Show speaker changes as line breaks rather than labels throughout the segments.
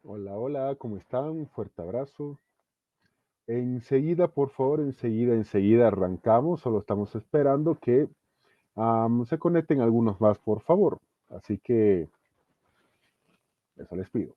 Hola, hola, ¿cómo están? Fuerte abrazo. Enseguida, por favor, enseguida arrancamos. Solo estamos esperando que se conecten algunos más, por favor. Así que eso les pido.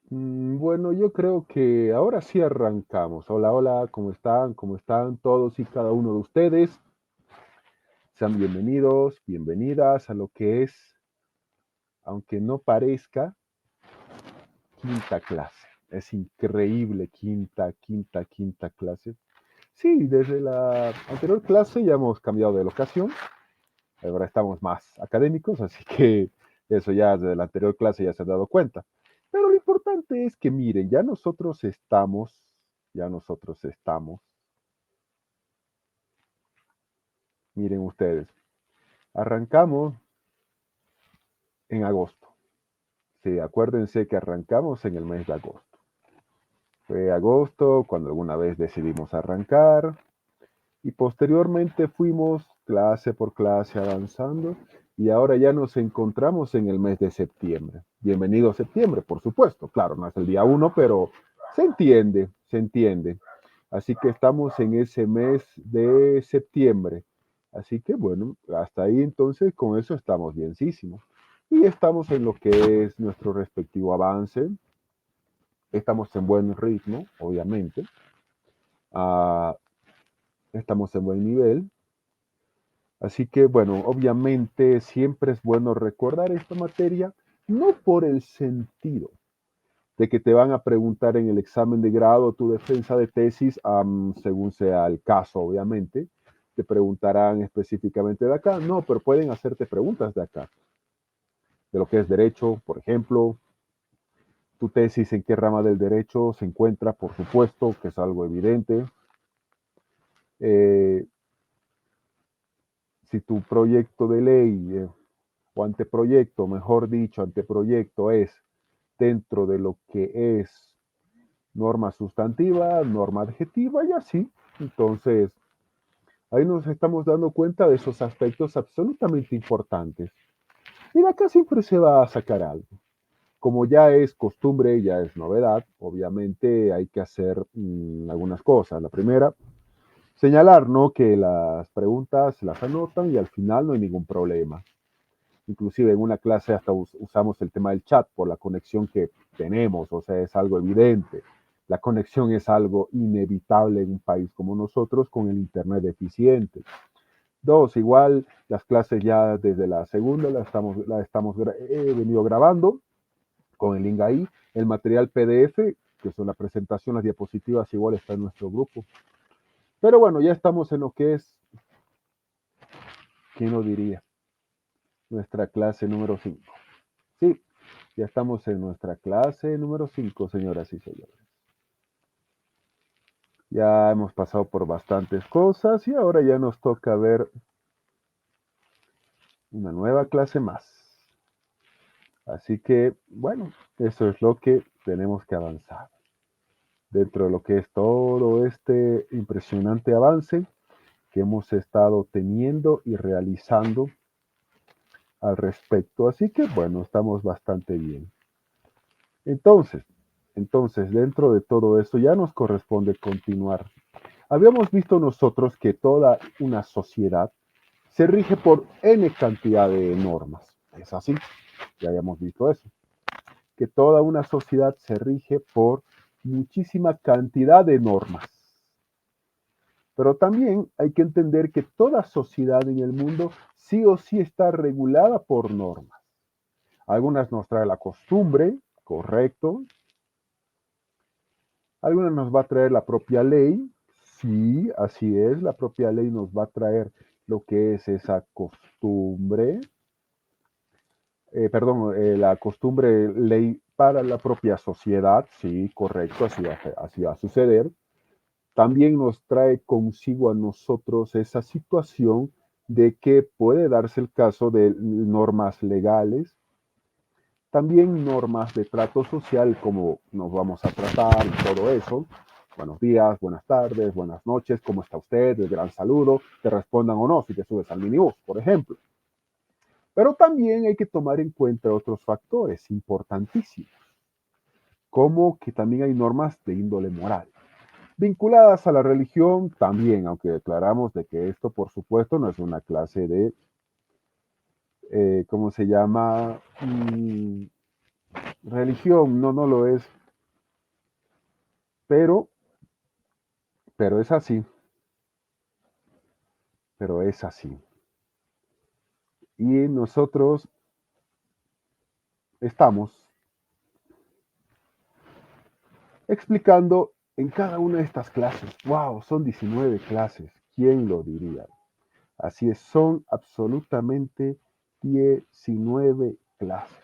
Bueno, yo creo que ahora sí arrancamos. Hola, hola, ¿cómo están? ¿Cómo están todos y cada uno de ustedes? Sean bienvenidos, bienvenidas a lo que es, aunque no parezca, quinta clase. Es increíble, quinta clase. Sí, desde la anterior clase ya hemos cambiado de locación. Ahora estamos más académicos, así que eso ya desde la anterior clase ya se han dado cuenta. Pero lo importante es que miren, ya nosotros estamos, miren ustedes, arrancamos en agosto. Sí, acuérdense que arrancamos en el mes de agosto. Fue agosto cuando alguna vez decidimos arrancar, y posteriormente fuimos clase por clase avanzando y ahora ya nos encontramos en el mes de septiembre. Bienvenido a septiembre, por supuesto. Claro, no es el día 1, pero se entiende, se entiende. Así que estamos en ese mes de septiembre. Así que bueno, hasta ahí entonces con eso estamos bienísimos. Y estamos en lo que es nuestro respectivo avance. Estamos en buen ritmo, obviamente. Ah, estamos en buen nivel. Así que, bueno, obviamente siempre es bueno recordar esta materia, no por el sentido de que te van a preguntar en el examen de grado tu defensa de tesis, según sea el caso, obviamente, te preguntarán específicamente de acá, no, pero pueden hacerte preguntas de acá, de lo que es derecho, por ejemplo, tu tesis en qué rama del derecho se encuentra, por supuesto, que es algo evidente. Eh, si tu proyecto de ley o anteproyecto, mejor dicho, anteproyecto es dentro de lo que es norma sustantiva, norma adjetiva y así. Entonces, ahí nos estamos dando cuenta de esos aspectos absolutamente importantes. Y de acá siempre se va a sacar algo. Como ya es costumbre, ya es novedad, obviamente hay que hacer algunas cosas. La primera, señalar, ¿no? Que las preguntas las anotan y al final no hay ningún problema. Inclusive en una clase hasta usamos el tema del chat por la conexión que tenemos, o sea, es algo evidente. La conexión es algo inevitable en un país como nosotros con el Internet eficiente. Dos, igual las clases ya desde la segunda he venido grabando con el link ahí. El material PDF, que son la presentación, las diapositivas, igual está en nuestro grupo. Pero bueno, ya estamos en lo que es, ¿quién lo diría? Nuestra clase número 5. Sí, ya estamos en nuestra clase número 5, señoras y señores. Ya hemos pasado por bastantes cosas y ahora ya nos toca ver una nueva clase más. Así que, bueno, eso es lo que tenemos que avanzar. Dentro de lo que es todo este impresionante avance que hemos estado teniendo y realizando al respecto. Así que, bueno, estamos bastante bien. Entonces, dentro de todo esto ya nos corresponde continuar. Habíamos visto nosotros que toda una sociedad se rige por N cantidad de normas. ¿Es así? Ya habíamos visto eso. Que toda una sociedad se rige por muchísima cantidad de normas. Pero también hay que entender que toda sociedad en el mundo sí o sí está regulada por normas. Algunas nos trae la costumbre, correcto. Algunas nos va a traer la propia ley. Sí, así es, la propia ley nos va a traer lo que es esa costumbre. La costumbre ley para la propia sociedad, sí, correcto, así va a suceder. También nos trae consigo a nosotros esa situación de que puede darse el caso de normas legales, también normas de trato social, como nos vamos a tratar, todo eso. Buenos días, buenas tardes, buenas noches, ¿cómo está usted? El gran saludo, te respondan o no si te subes al minibús, por ejemplo. Pero también hay que tomar en cuenta otros factores importantísimos, como que también hay normas de índole moral. Vinculadas a la religión también, aunque declaramos de que esto, por supuesto, no es una clase de, ¿cómo se llama? Religión, no lo es, pero es así, pero es así. Y nosotros estamos explicando en cada una de estas clases. ¡Wow! Son 19 clases. ¿Quién lo diría? Así es, son absolutamente 19 clases.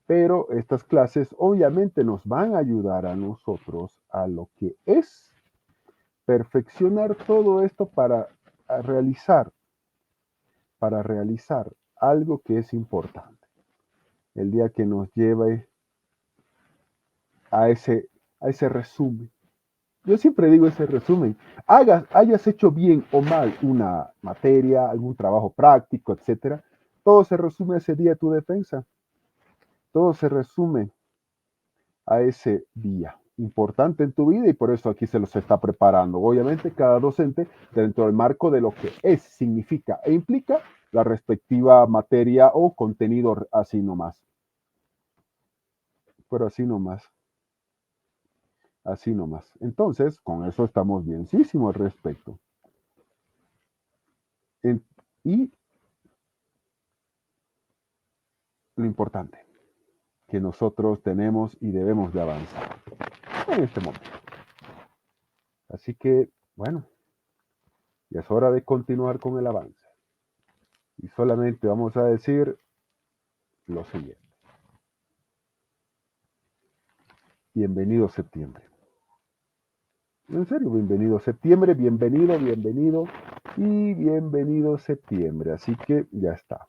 Pero estas clases obviamente nos van a ayudar a nosotros a lo que es perfeccionar todo esto realizar, para realizar algo que es importante. El día que nos lleve a ese resumen. Yo siempre digo ese resumen. Hayas hecho bien o mal una materia, algún trabajo práctico, etcétera, todo se resume a ese día de tu defensa. Todo se resume a ese día importante en tu vida y por eso aquí se los está preparando. Obviamente cada docente dentro del marco de lo que es, significa e implica la respectiva materia o contenido así nomás. Pero así nomás. Así nomás. Entonces, con eso estamos bienísimo al respecto. Y lo importante que nosotros tenemos y debemos de avanzar en este momento. Así que, bueno, ya es hora de continuar con el avance. Y solamente vamos a decir lo siguiente. Bienvenido septiembre. En serio, bienvenido septiembre, bienvenido y bienvenido septiembre. Así que ya está.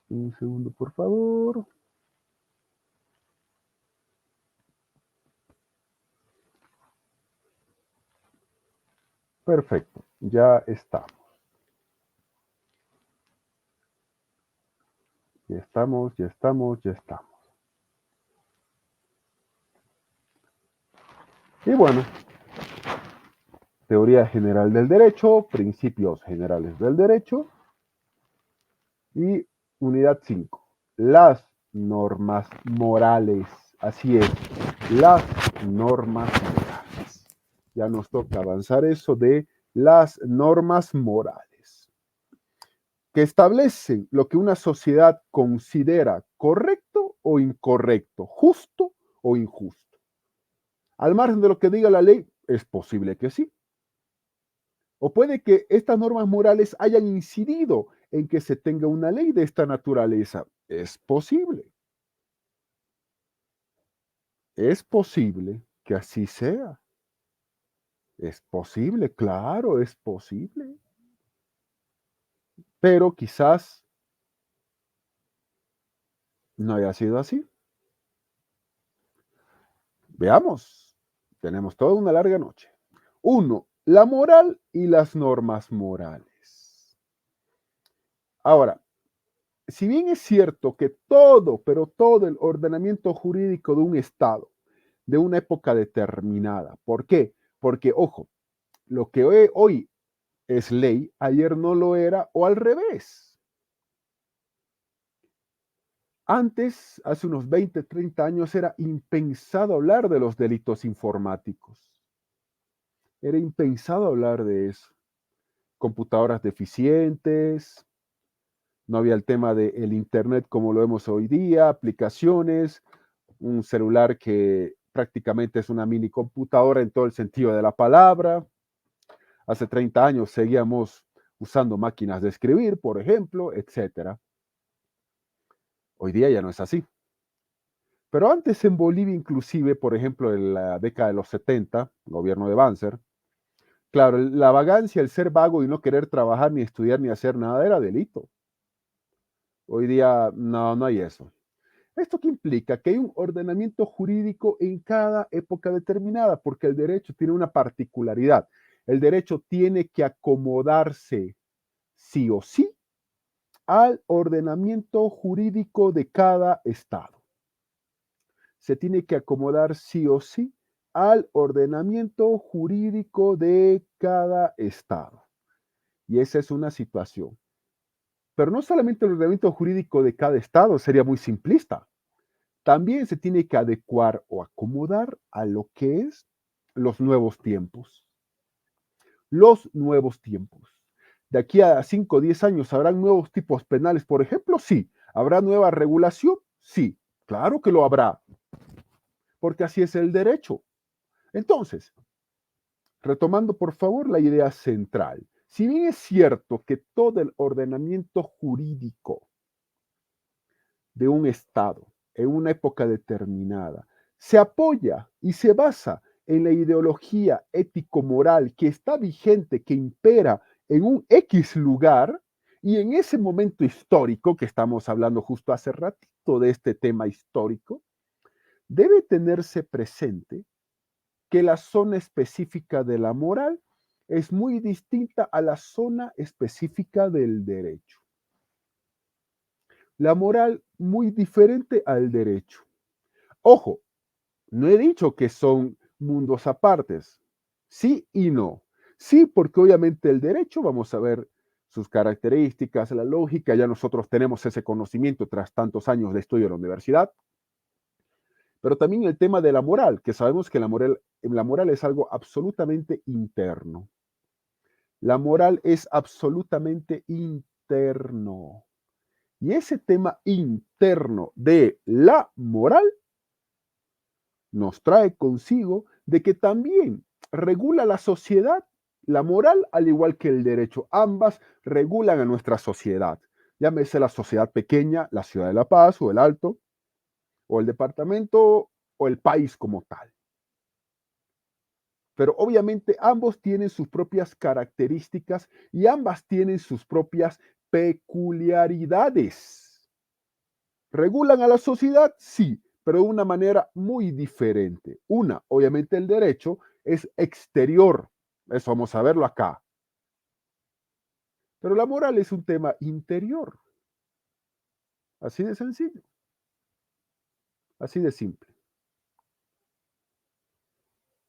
Un segundo, por favor. Perfecto, ya estamos. Ya estamos. Y bueno, teoría general del derecho, principios generales del derecho y unidad 5, las normas morales. Así es, las normas morales. Ya nos toca avanzar eso de las normas morales, que establecen lo que una sociedad considera correcto o incorrecto, justo o injusto. Al margen de lo que diga la ley, es posible que sí. O puede que estas normas morales hayan incidido en que se tenga una ley de esta naturaleza. Es posible. Es posible que así sea. Es posible, claro, es posible. Pero quizás no haya sido así. Veamos. Tenemos toda una larga noche. 1. La moral y las normas morales. Ahora, si bien es cierto que todo, pero todo el ordenamiento jurídico de un Estado, de una época determinada, ¿por qué? Porque, ojo, lo que hoy es ley, ayer no lo era, o al revés. Antes, hace unos 20, 30 años, era impensado hablar de los delitos informáticos. Era impensado hablar de eso. Computadoras deficientes, no había el tema del Internet como lo vemos hoy día, aplicaciones, un celular que prácticamente es una mini computadora en todo el sentido de la palabra. Hace 30 años seguíamos usando máquinas de escribir, por ejemplo, etcétera. Hoy día ya no es así. Pero antes en Bolivia, inclusive, por ejemplo, en la década de los 70, gobierno de Banzer, claro, la vagancia, el ser vago y no querer trabajar, ni estudiar, ni hacer nada era delito. Hoy día no hay eso. ¿Esto qué implica? Que hay un ordenamiento jurídico en cada época determinada, porque el derecho tiene una particularidad. El derecho tiene que acomodarse sí o sí al ordenamiento jurídico de cada estado. Se tiene que acomodar sí o sí al ordenamiento jurídico de cada estado. Y esa es una situación. Pero no solamente el ordenamiento jurídico de cada estado, sería muy simplista. También se tiene que adecuar o acomodar a lo que es los nuevos tiempos. Los nuevos tiempos. De aquí a 5 o 10 años, ¿habrán nuevos tipos penales, por ejemplo? Sí. ¿Habrá nueva regulación? Sí. Claro que lo habrá, porque así es el derecho. Entonces, retomando por favor la idea central. Si bien es cierto que todo el ordenamiento jurídico de un Estado en una época determinada se apoya y se basa en la ideología ético-moral que está vigente, que impera en un X lugar, y en ese momento histórico que estamos hablando justo hace ratito de este tema histórico, debe tenerse presente que la zona específica de la moral es muy distinta a la zona específica del derecho. La moral muy diferente al derecho. Ojo, no he dicho que son mundos apartes. Sí y no. Sí, porque obviamente el derecho, vamos a ver sus características, la lógica, ya nosotros tenemos ese conocimiento tras tantos años de estudio en la universidad, pero también el tema de la moral, que sabemos que la moral es algo absolutamente interno. La moral es absolutamente interno. Y ese tema interno de la moral nos trae consigo de que también regula la sociedad, la moral, al igual que el derecho. Ambas regulan a nuestra sociedad. Llámese la sociedad pequeña, la ciudad de La Paz, o el Alto, o el departamento, o el país como tal. Pero obviamente ambos tienen sus propias características y ambas tienen sus propias peculiaridades. ¿Regulan a la sociedad? Sí, pero de una manera muy diferente. Una, obviamente el derecho es exterior. Eso vamos a verlo acá. Pero la moral es un tema interior. Así de sencillo. Así de simple.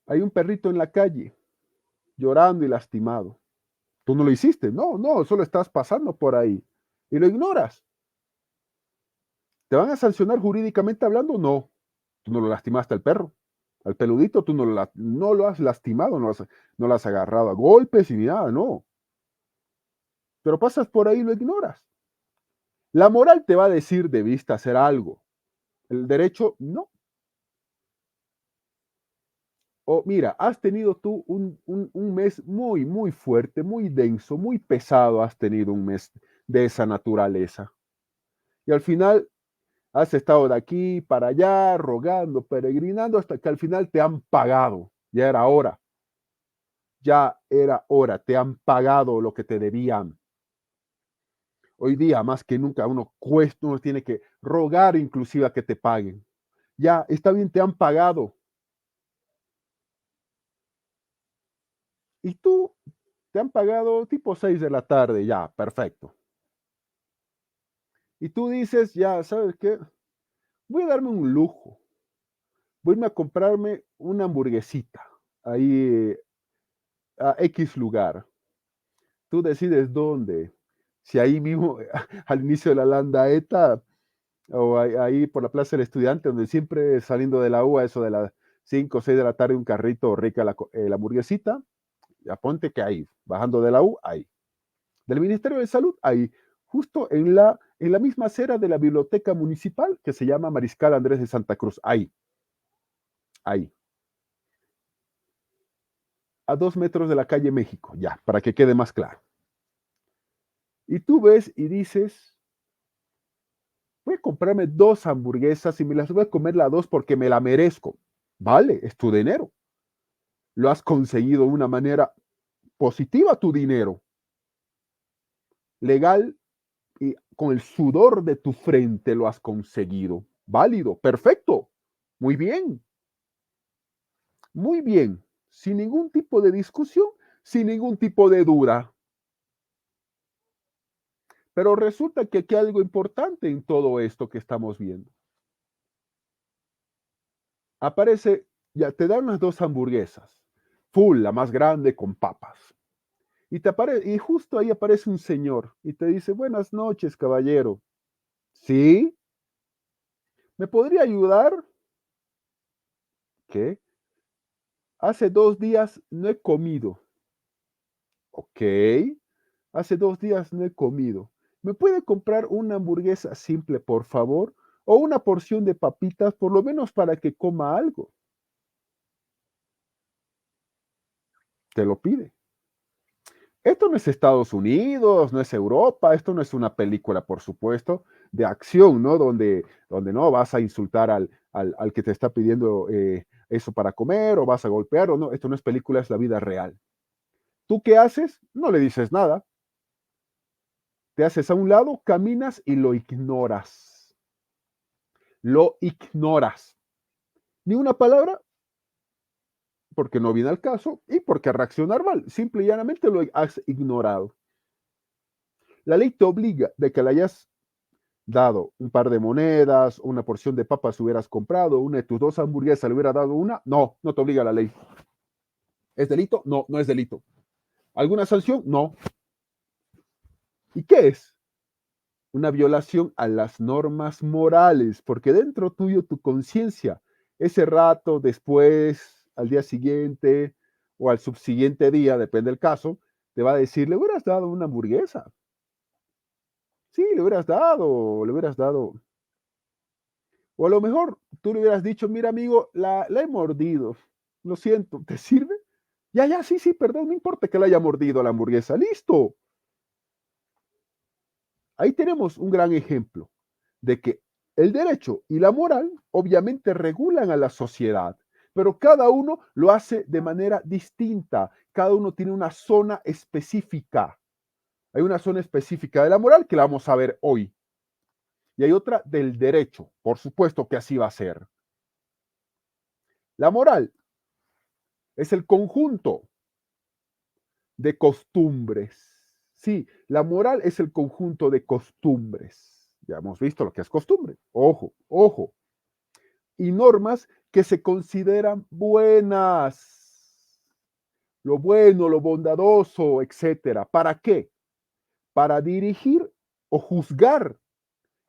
Hay un perrito en la calle llorando y lastimado. Tú no lo hiciste. No, solo estás pasando por ahí y lo ignoras. ¿Te van a sancionar jurídicamente hablando? No. Tú no lo lastimaste al perro. Al peludito tú no lo has lastimado, no lo has agarrado a golpes y ni nada, no. Pero pasas por ahí y lo ignoras. La moral te va a decir debiste hacer algo. El derecho, no. O mira, has tenido tú un mes muy, muy fuerte, muy denso, muy pesado, has tenido un mes de esa naturaleza. Y al final has estado de aquí para allá, rogando, peregrinando, hasta que al final te han pagado. Ya era hora, te han pagado lo que te debían. Hoy día, más que nunca, uno tiene que rogar inclusive a que te paguen. Ya, está bien, te han pagado. Y tú te han pagado tipo 6 de la tarde, ya, perfecto. Y tú dices, ya, ¿sabes qué? Voy a darme un lujo. Voy a irme a comprarme una hamburguesita ahí a X lugar. Tú decides dónde. Si ahí mismo, al inicio de la Landaeta, o ahí por la Plaza del Estudiante, donde siempre saliendo de la U, a eso de las 5 o 6 de la tarde, un carrito rica la hamburguesita, ya ponte que ahí, bajando de la U, ahí. Del Ministerio de Salud, ahí, justo en la misma acera de la biblioteca municipal que se llama Mariscal Andrés de Santa Cruz, ahí, a 2 metros de la calle México, ya, para que quede más claro. Y tú ves y dices, voy a comprarme 2 hamburguesas y me las voy a comer las dos porque me la merezco. Vale, es tu dinero. Lo has conseguido de una manera positiva, tu dinero. Legal y con el sudor de tu frente lo has conseguido. Válido, perfecto. Muy bien, muy bien. Sin ningún tipo de discusión, sin ningún tipo de duda. Pero resulta que aquí hay algo importante en todo esto que estamos viendo. Aparece, ya te dan las 2 hamburguesas, full, la más grande con papas. Y justo ahí aparece un señor y te dice, buenas noches, caballero. ¿Sí? ¿Me podría ayudar? ¿Qué? Hace 2 días no he comido. Ok. Hace 2 días no he comido. ¿Me puede comprar una hamburguesa simple, por favor? O una porción de papitas, por lo menos para que coma algo. Te lo pide. Esto no es Estados Unidos, no es Europa, esto no es una película, por supuesto, de acción, ¿no? Donde no vas a insultar al que te está pidiendo eso para comer o vas a golpear o no. Esto no es película, es la vida real. ¿Tú qué haces? No le dices nada. Te haces a un lado, caminas y lo ignoras. Lo ignoras. Ni una palabra, porque no viene al caso y porque reaccionar mal. Simple y llanamente lo has ignorado. La ley te obliga de que le hayas dado un par de monedas, una porción de papas hubieras comprado, una de tus 2 hamburguesas le hubiera dado una. No, no te obliga la ley. ¿Es delito? No, no es delito. ¿Alguna sanción? No. ¿Y qué es? Una violación a las normas morales, porque dentro tuyo tu conciencia, ese rato después, al día siguiente o al subsiguiente día, depende del caso, te va a decir, le hubieras dado una hamburguesa. Sí, le hubieras dado. O a lo mejor tú le hubieras dicho, mira amigo, la he mordido. Lo siento, ¿te sirve? Ya, ya, sí, sí, perdón, no importa que la haya mordido la hamburguesa. Listo. Ahí tenemos un gran ejemplo de que el derecho y la moral obviamente regulan a la sociedad, pero cada uno lo hace de manera distinta. Cada uno tiene una zona específica. Hay una zona específica de la moral que la vamos a ver hoy. Y hay otra del derecho. Por supuesto que así va a ser. La moral es el conjunto de costumbres. Sí, la moral es el conjunto de costumbres. Ya hemos visto lo que es costumbre. Ojo, ojo. Y normas que se consideran buenas. Lo bueno, lo bondadoso, etcétera. ¿Para qué? Para dirigir o juzgar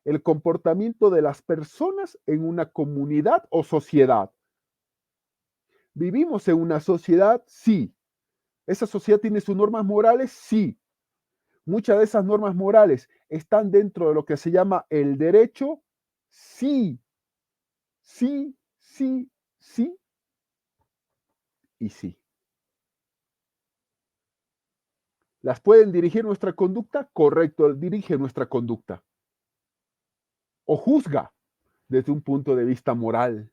el comportamiento de las personas en una comunidad o sociedad. ¿Vivimos en una sociedad? Sí. ¿Esa sociedad tiene sus normas morales? Sí. Muchas de esas normas morales están dentro de lo que se llama el derecho. Sí, sí, sí, sí y sí. ¿Las pueden dirigir nuestra conducta? Correcto, dirige nuestra conducta. O juzga desde un punto de vista moral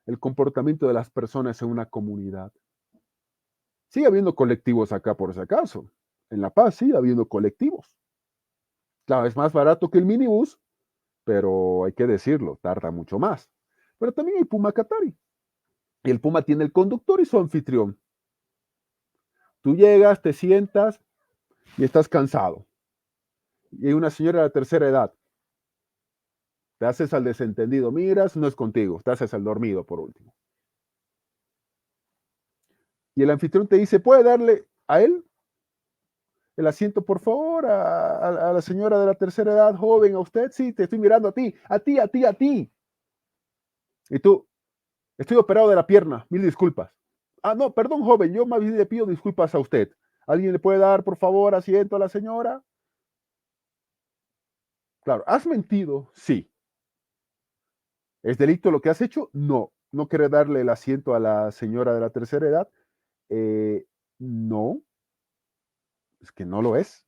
el comportamiento de las personas en una comunidad. Sigue habiendo colectivos acá por si acaso. En La Paz sigue habiendo colectivos. Claro, es más barato que el minibús, pero hay que decirlo, tarda mucho más. Pero también hay Puma Catari. Y el Puma tiene el conductor y su anfitrión. Tú llegas, te sientas y estás cansado. Y hay una señora de la tercera edad. Te haces al desentendido, miras, no es contigo, te haces al dormido por último. Y el anfitrión te dice, ¿puede darle a él el asiento, por favor, a la señora de la tercera edad, joven, a usted? Sí, te estoy mirando a ti, a ti, a ti, a ti. Y tú, estoy operado de la pierna, mil disculpas. Ah, no, perdón, joven, yo más bien le pido disculpas a usted. ¿Alguien le puede dar, por favor, asiento a la señora? Claro, ¿has mentido? Sí. ¿Es delito lo que has hecho? No. ¿No querer darle el asiento a la señora de la tercera edad? No, es que no lo es.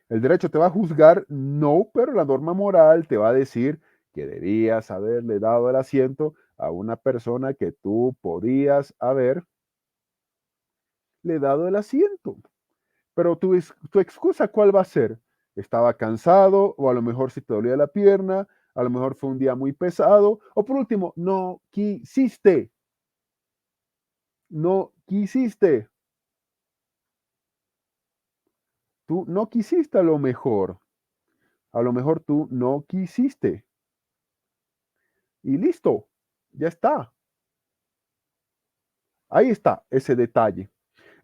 ¿El derecho te va a juzgar? No, pero la norma moral te va a decir que debías haberle dado el asiento a una persona que tú podías haberle dado el asiento. Pero tu excusa, ¿cuál va a ser? Estaba cansado, o a lo mejor si te dolía la pierna, a lo mejor fue un día muy pesado, o por último, no quisiste. No quisiste. Tú no quisiste a lo mejor. A lo mejor tú no quisiste. Y listo, ya está. Ahí está ese detalle.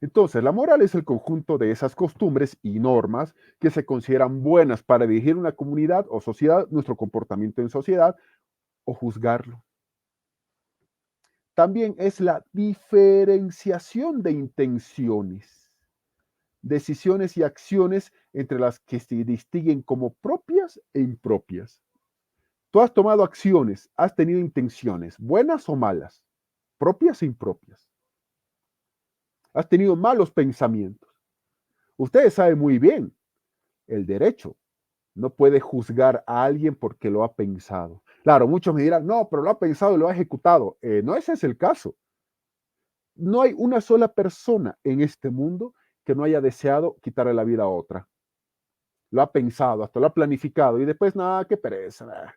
Entonces, la moral es el conjunto de esas costumbres y normas que se consideran buenas para dirigir una comunidad o sociedad, nuestro comportamiento en sociedad o juzgarlo. También es la diferenciación de intenciones, decisiones y acciones entre las que se distinguen como propias e impropias. Tú has tomado acciones, has tenido intenciones, buenas o malas, propias e impropias. Has tenido malos pensamientos. Ustedes saben muy bien, el derecho no puede juzgar a alguien porque lo ha pensado. Claro, muchos me dirán, no, pero lo ha pensado y lo ha ejecutado. No, ese es el caso. No hay una sola persona en este mundo que no haya deseado quitarle la vida a otra. Lo ha pensado, hasta lo ha planificado y después, nada, qué pereza. Nah.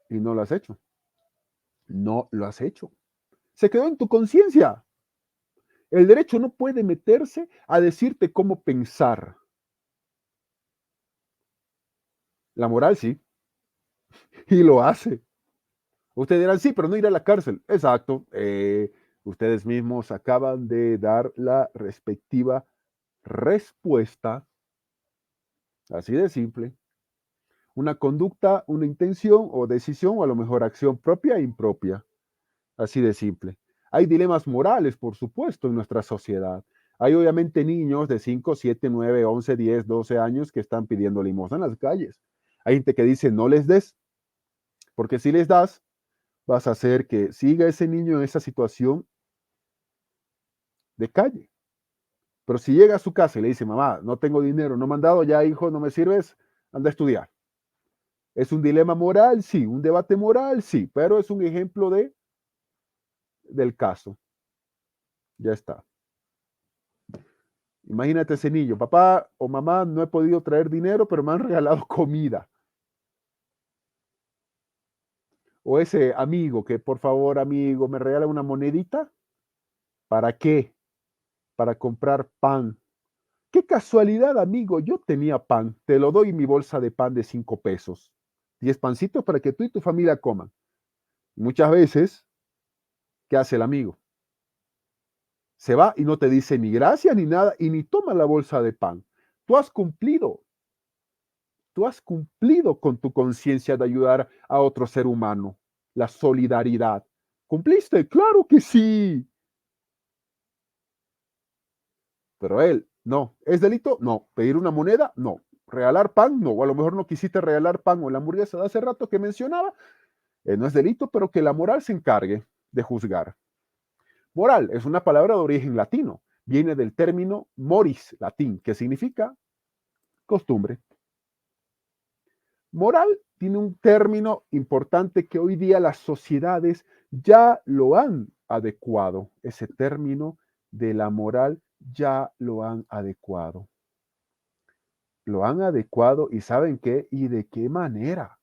Y no lo has hecho. No lo has hecho. Se quedó en tu conciencia. El derecho no puede meterse a decirte cómo pensar. La moral sí, y lo hace. Ustedes dirán, sí, pero no ir a la cárcel. Exacto. Ustedes mismos acaban de dar la respectiva respuesta. Así de simple. Una conducta, una intención o decisión, o a lo mejor acción propia e impropia. Así de simple. Hay dilemas morales, por supuesto, en nuestra sociedad. Hay obviamente niños de 5, 7, 9, 11, 10, 12 años que están pidiendo limosna en las calles. Hay gente que dice no les des, porque si les das, vas a hacer que siga ese niño en esa situación de calle. Pero si llega a su casa y le dice, mamá, no tengo dinero, no me han dado, ya hijo, no me sirves, anda a estudiar. ¿Es un dilema moral? Sí. ¿Un debate moral? Sí. Pero es un ejemplo del caso. Ya está. Imagínate ese niño, papá o mamá, no he podido traer dinero, pero me han regalado comida. O ese amigo que, por favor, amigo, me regala una monedita. ¿Para qué? Para comprar pan. Qué casualidad, amigo, yo tenía pan. Te lo doy mi bolsa de pan de 5 pesos. 10 pancitos para que tú y tu familia coman. Muchas veces, ¿qué hace el amigo? Se va y no te dice ni gracias ni nada y ni toma la bolsa de pan. Tú has cumplido. Tú has cumplido con tu conciencia de ayudar a otro ser humano. la solidaridad. ¿Cumpliste? Claro que sí. Pero él, no. ¿Es delito? No. ¿Pedir una moneda? No. ¿Regalar pan? No. O a lo mejor no quisiste regalar pan o la hamburguesa de hace rato que mencionaba. No es delito, pero que la moral se encargue de juzgar. Moral es una palabra de origen latino. Viene del término moris, latín, que significa costumbre. Moral tiene un término importante que hoy día las sociedades ya lo han adecuado. Ese término de la moral ya lo han adecuado. Lo han adecuado y ¿saben qué? ¿Y de qué manera?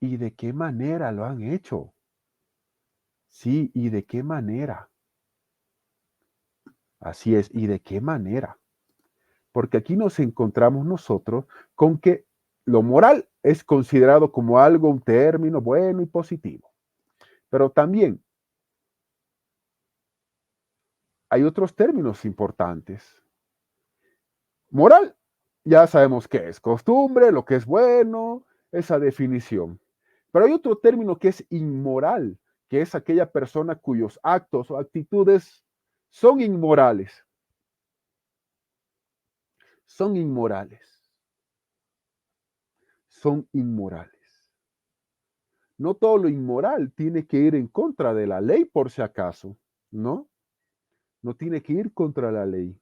¿Y de qué manera lo han hecho? Sí, ¿y de qué manera? Así es, ¿y de qué manera? Porque aquí nos encontramos nosotros con que lo moral es considerado como algo, un término bueno y positivo. Pero también hay otros términos importantes. Moral, ya sabemos qué es costumbre, lo que es bueno, esa definición. Pero hay otro término que es inmoral, que es aquella persona cuyos actos o actitudes son inmorales. Son inmorales. Son inmorales. No todo lo inmoral tiene que ir en contra de la ley por si acaso, ¿no? No tiene que ir contra la ley.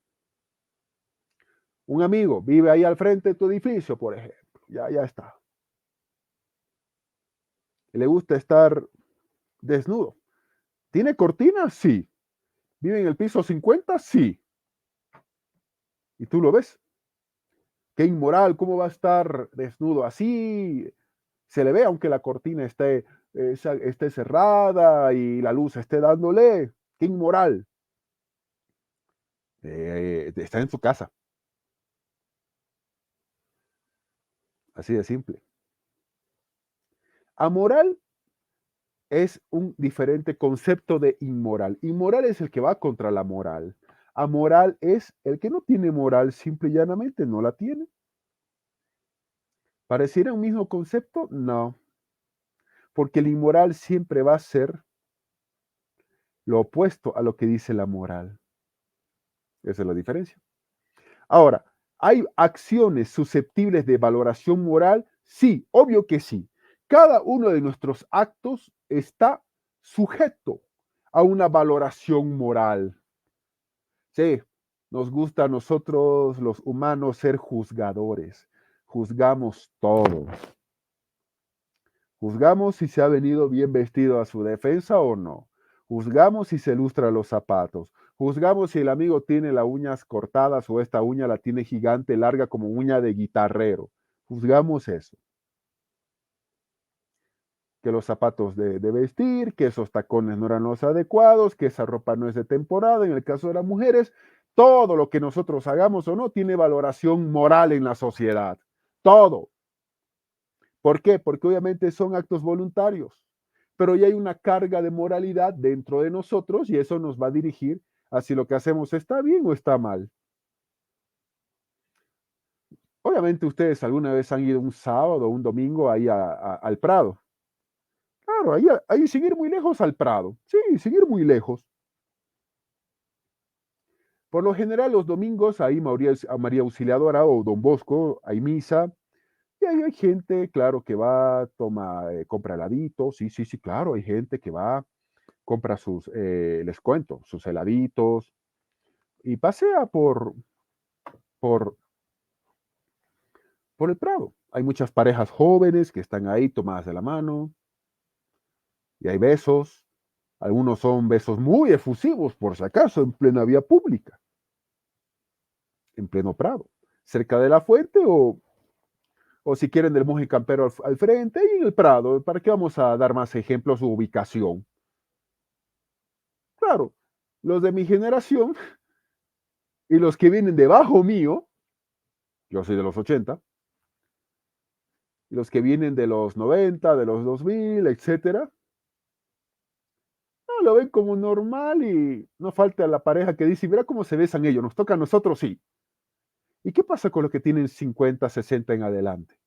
Un amigo vive ahí al frente de tu edificio, por ejemplo, ya está. Le gusta estar desnudo. ¿Tiene cortinas? Sí. ¿Vive en el piso 50? Sí. ¿Y tú lo ves? Qué inmoral, ¿cómo va a estar desnudo así? Se le ve aunque la cortina esté cerrada y la luz esté dándole. Qué inmoral. Está en su casa. Así de simple. Amoral es un diferente concepto de inmoral. Inmoral es el que va contra la moral. Amoral es el que no tiene moral, simple y llanamente no la tiene. ¿Pareciera un mismo concepto? No, porque el inmoral siempre va a ser lo opuesto a lo que dice la moral. Esa es la diferencia. Ahora, ¿hay acciones susceptibles de valoración moral? Sí, obvio que sí. Cada uno de nuestros actos está sujeto a una valoración moral. Sí, nos gusta a nosotros los humanos ser juzgadores. Juzgamos todo. Juzgamos si se ha venido bien vestido a su defensa o no. Juzgamos si se lustra los zapatos. Juzgamos si el amigo tiene las uñas cortadas o esta uña la tiene gigante, larga como uña de guitarrero. Juzgamos eso. Que los zapatos de vestir, que esos tacones no eran los adecuados, que esa ropa no es de temporada. En el caso de las mujeres, todo lo que nosotros hagamos o no tiene valoración moral en la sociedad. Todo. ¿Por qué? Porque obviamente son actos voluntarios, pero ya hay una carga de moralidad dentro de nosotros y eso nos va a dirigir a si lo que hacemos está bien o está mal. Obviamente ustedes alguna vez han ido un sábado o un domingo ahí al Prado. Claro, ahí sin ir muy lejos al Prado. Sí, sin ir muy lejos. Por lo general los domingos ahí María Auxiliadora o Don Bosco, hay misa. Y ahí hay gente, claro, que va, toma, compra heladitos. Sí, sí, sí, claro, hay gente que va, compra les cuento, sus heladitos y pasea por, por el Prado. Hay muchas parejas jóvenes que están ahí tomadas de la mano y hay besos. Algunos son besos muy efusivos, por si acaso, en plena vía pública, en pleno Prado, cerca de la fuente o si quieren del monje campero al frente y en el Prado. ¿Para qué vamos a dar más ejemplos de ubicación? Claro, los de mi generación y los que vienen debajo mío, yo soy de los 80, y los que vienen de los 90, de los 2000, etcétera, no lo ven como normal y no falta la pareja que dice, mira cómo se besan ellos, nos toca a nosotros, sí. ¿Y qué pasa con los que tienen 50, 60 en adelante?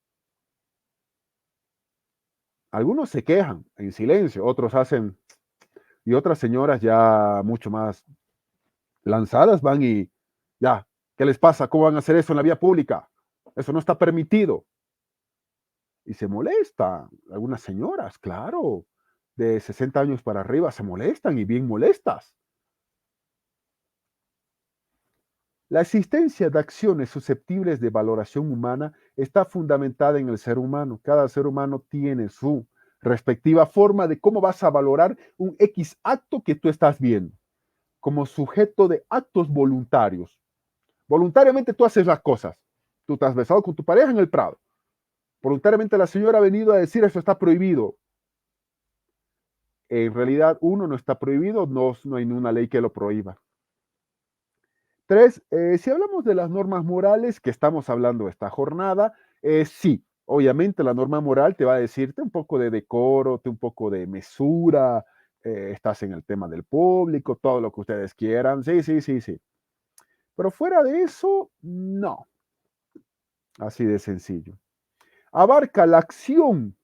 Algunos se quejan en silencio, otros hacen, y otras señoras ya mucho más lanzadas van y, ya, ¿qué les pasa? ¿Cómo van a hacer eso en la vía pública? Eso no está permitido. Y se molestan. Algunas señoras, claro, de 60 años para arriba se molestan y bien molestas. La existencia de acciones susceptibles de valoración humana está fundamentada en el ser humano. Cada ser humano tiene su respectiva forma de cómo vas a valorar un X acto que tú estás viendo, como sujeto de actos voluntarios. Voluntariamente tú haces las cosas. Tú te has besado con tu pareja en el Prado. Voluntariamente la señora ha venido a decir eso está prohibido. En realidad, uno, no está prohibido, dos, no hay ninguna ley que lo prohíba. Tres, si hablamos de las normas morales que estamos hablando esta jornada, sí, obviamente la norma moral te va a decirte un poco de decoro, un poco de mesura, estás en el tema del público, todo lo que ustedes quieran, sí, sí, sí, sí. Pero fuera de eso, no, así de sencillo. Abarca la acción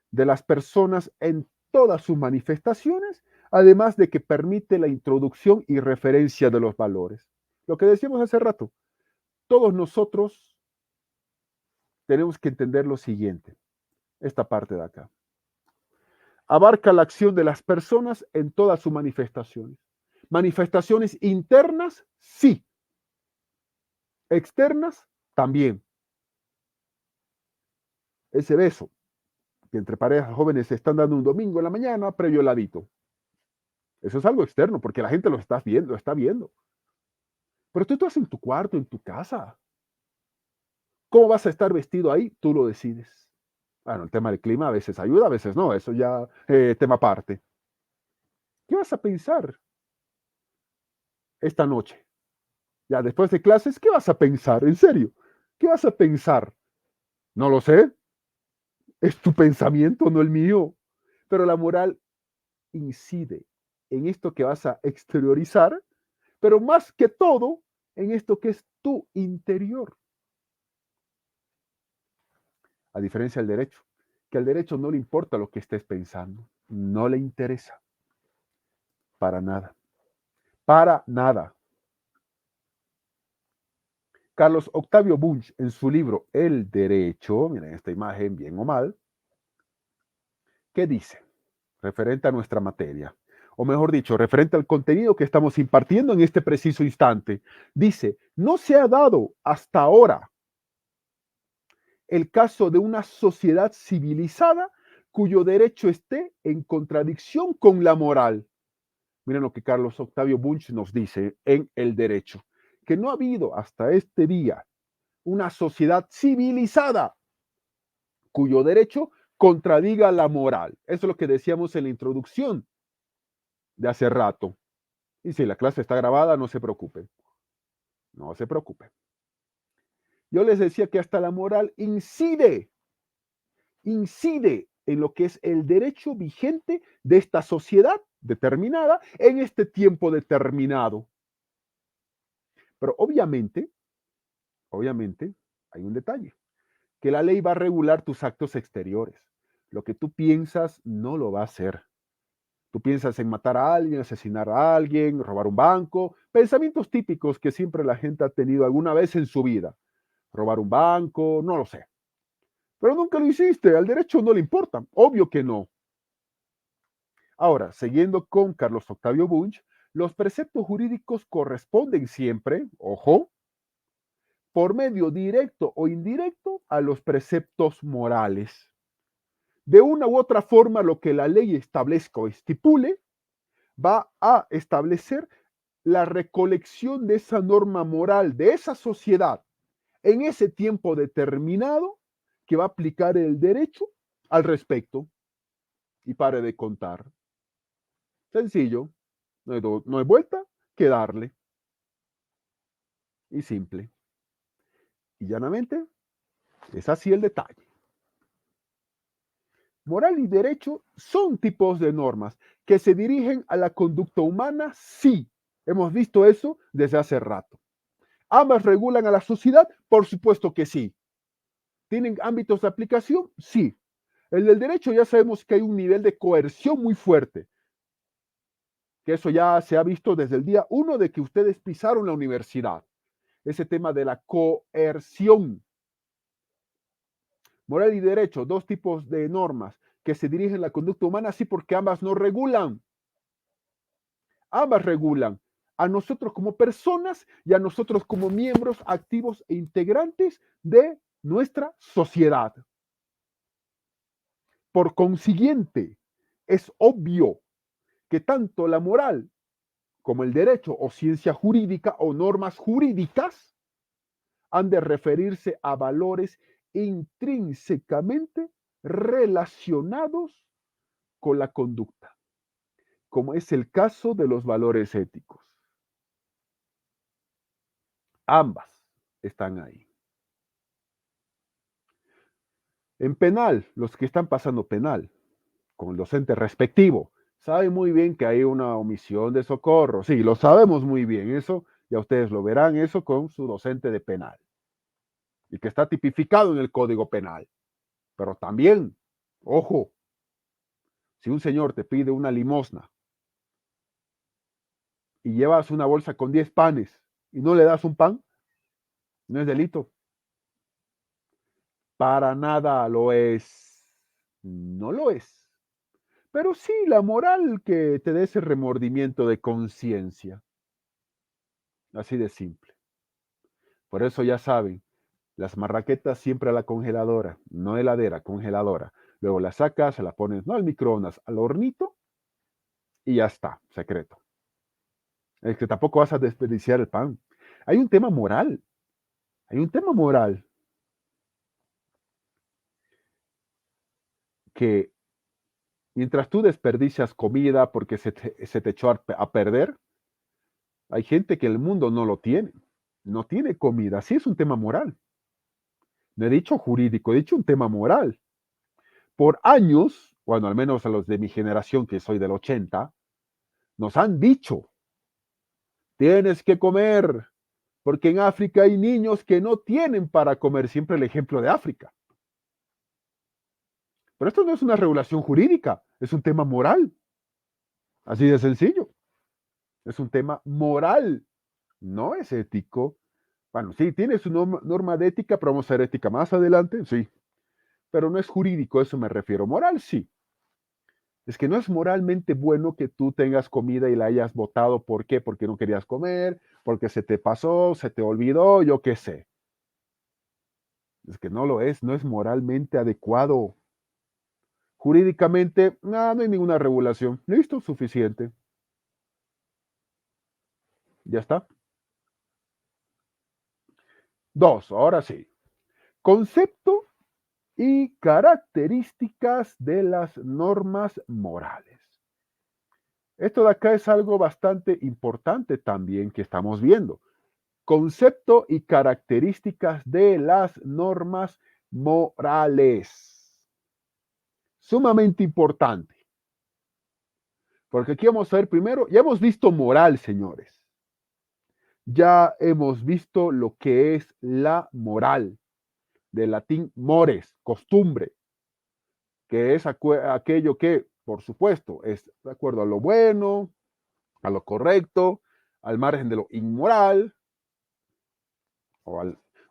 de las personas en todas sus manifestaciones, además de que permite la introducción y referencia de los valores. Lo que decíamos hace rato, todos nosotros tenemos que entender lo siguiente, esta parte de acá. Abarca la acción de las personas en todas sus manifestaciones. Manifestaciones internas, sí. Externas, también. Ese beso que entre parejas jóvenes se están dando un domingo en la mañana previo al ladito. Eso es algo externo, porque la gente lo está viendo, lo está viendo. Pero tú estás en tu cuarto, en tu casa. ¿Cómo vas a estar vestido ahí? Tú lo decides. Bueno, el tema del clima a veces ayuda, a veces no, eso ya tema aparte. ¿Qué vas a pensar esta noche? Ya después de clases, ¿qué vas a pensar? En serio, ¿qué vas a pensar? No lo sé, es tu pensamiento, no el mío. Pero la moral incide en esto que vas a exteriorizar, pero más que todo en esto que es tu interior. A diferencia del derecho, que al derecho no le importa lo que estés pensando, no le interesa. Para nada. Para nada. Carlos Octavio Bunch, en su libro El Derecho, miren esta imagen, bien o mal, ¿qué dice? Referente a nuestra materia, o mejor dicho, referente al contenido que estamos impartiendo en este preciso instante. Dice, no se ha dado hasta ahora el caso de una sociedad civilizada cuyo derecho esté en contradicción con la moral. Miren lo que Carlos Octavio Bunch nos dice en El Derecho, que no ha habido hasta este día una sociedad civilizada cuyo derecho contradiga la moral. Eso es lo que decíamos en la introducción de hace rato. Y si la clase está grabada, no se preocupen. No se preocupen. Yo les decía que hasta la moral incide en lo que es el derecho vigente de esta sociedad determinada en este tiempo determinado. Pero obviamente, hay un detalle, que la ley va a regular tus actos exteriores. Lo que tú piensas no lo va a hacer. Tú piensas en matar a alguien, asesinar a alguien, robar un banco, pensamientos típicos que siempre la gente ha tenido alguna vez en su vida. Robar un banco, no lo sé. Pero nunca lo hiciste, al derecho no le importa, obvio que no. Ahora, siguiendo con Carlos Octavio Bunch, los preceptos jurídicos corresponden siempre, ojo, por medio directo o indirecto a los preceptos morales. De una u otra forma, lo que la ley establezca o estipule va a establecer la recolección de esa norma moral de esa sociedad en ese tiempo determinado que va a aplicar el derecho al respecto. Y pare de contar. Sencillo, no hay vuelta que darle. Y simple. Y llanamente, es así el detalle. Moral y derecho son tipos de normas que se dirigen a la conducta humana, sí. Hemos visto eso desde hace rato. ¿Ambas regulan a la sociedad? Por supuesto que sí. ¿Tienen ámbitos de aplicación? Sí. El del derecho ya sabemos que hay un nivel de coerción muy fuerte, que eso ya se ha visto desde el día 1 de que ustedes pisaron la universidad. Ese tema de la coerción. Moral y derecho, dos tipos de normas que se dirigen a la conducta humana, sí, porque ambas nos regulan. Ambas regulan a nosotros como personas y a nosotros como miembros activos e integrantes de nuestra sociedad. Por consiguiente, es obvio que tanto la moral como el derecho o ciencia jurídica o normas jurídicas han de referirse a valores intrínsecamente relacionados con la conducta, como es el caso de los valores éticos. Ambas están ahí. En penal, los que están pasando penal, con el docente respectivo, saben muy bien que hay una omisión de socorro. Sí, lo sabemos muy bien. Eso, ya ustedes lo verán, eso con su docente de penal. Y que está tipificado en el Código Penal. Pero también, ojo, si un señor te pide una limosna y llevas una bolsa con 10 panes y no le das un pan, no es delito. Para nada lo es. No lo es. Pero sí la moral que te dé ese remordimiento de conciencia. Así de simple. Por eso ya saben, las marraquetas siempre a la congeladora, no heladera, congeladora. Luego las sacas, se las pones, no al microondas, al hornito y ya está, secreto. Es que tampoco vas a desperdiciar el pan. Hay un tema moral, hay un tema moral que mientras tú desperdicias comida porque se te echó a perder, hay gente que el mundo no lo tiene, no tiene comida. Sí es un tema moral. No he dicho jurídico, he dicho un tema moral. Por años, bueno, al menos a los de mi generación, que soy del 80, nos han dicho, tienes que comer, porque en África hay niños que no tienen para comer, siempre el ejemplo de África. Pero esto no es una regulación jurídica, es un tema moral, así de sencillo. Es un tema moral, no es ético. Bueno, sí, tiene su norma de ética, pero vamos a ver ética más adelante, sí. Pero no es jurídico, eso me refiero. Moral, sí. Es que no es moralmente bueno que tú tengas comida y la hayas botado. ¿Por qué? Porque no querías comer, porque se te pasó, se te olvidó, yo qué sé. Es que no lo es, no es moralmente adecuado. Jurídicamente, no hay ninguna regulación. Listo, suficiente. Ya está. Dos, ahora sí. Concepto y características de las normas morales. Esto de acá es algo bastante importante también que estamos viendo. Concepto y características de las normas morales. Sumamente importante. Porque aquí vamos a ver primero, ya hemos visto moral, señores. Ya hemos visto lo que es la moral, del latín mores, costumbre, que es aquello que, por supuesto, es de acuerdo a lo bueno, a lo correcto, al margen de lo inmoral, o,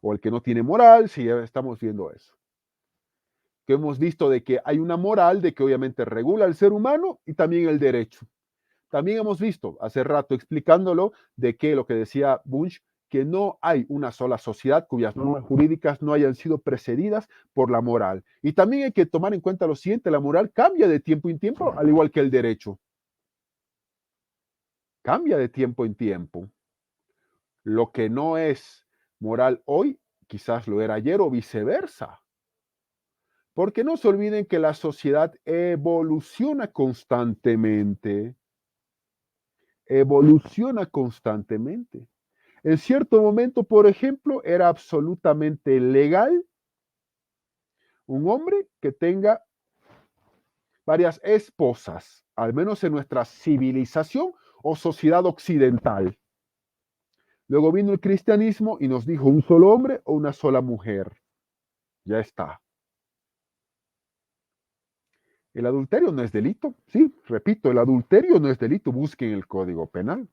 o el que no tiene moral, si ya estamos viendo eso. Que hemos visto de que hay una moral de que obviamente regula al ser humano y también el derecho. También hemos visto hace rato explicándolo de que lo que decía Bunch, que no hay una sola sociedad cuyas normas jurídicas no hayan sido precedidas por la moral. Y también hay que tomar en cuenta lo siguiente, la moral cambia de tiempo en tiempo, al igual que el derecho. Cambia de tiempo en tiempo. Lo que no es moral hoy, quizás lo era ayer o viceversa. Porque no se olviden que la sociedad evoluciona constantemente. Evoluciona constantemente. En cierto momento, por ejemplo, era absolutamente legal un hombre que tenga varias esposas, al menos en nuestra civilización o sociedad occidental. Luego vino el cristianismo y nos dijo un solo hombre o una sola mujer. Ya está. El adulterio no es delito. Sí, repito, el adulterio no es delito. Busquen el Código Penal.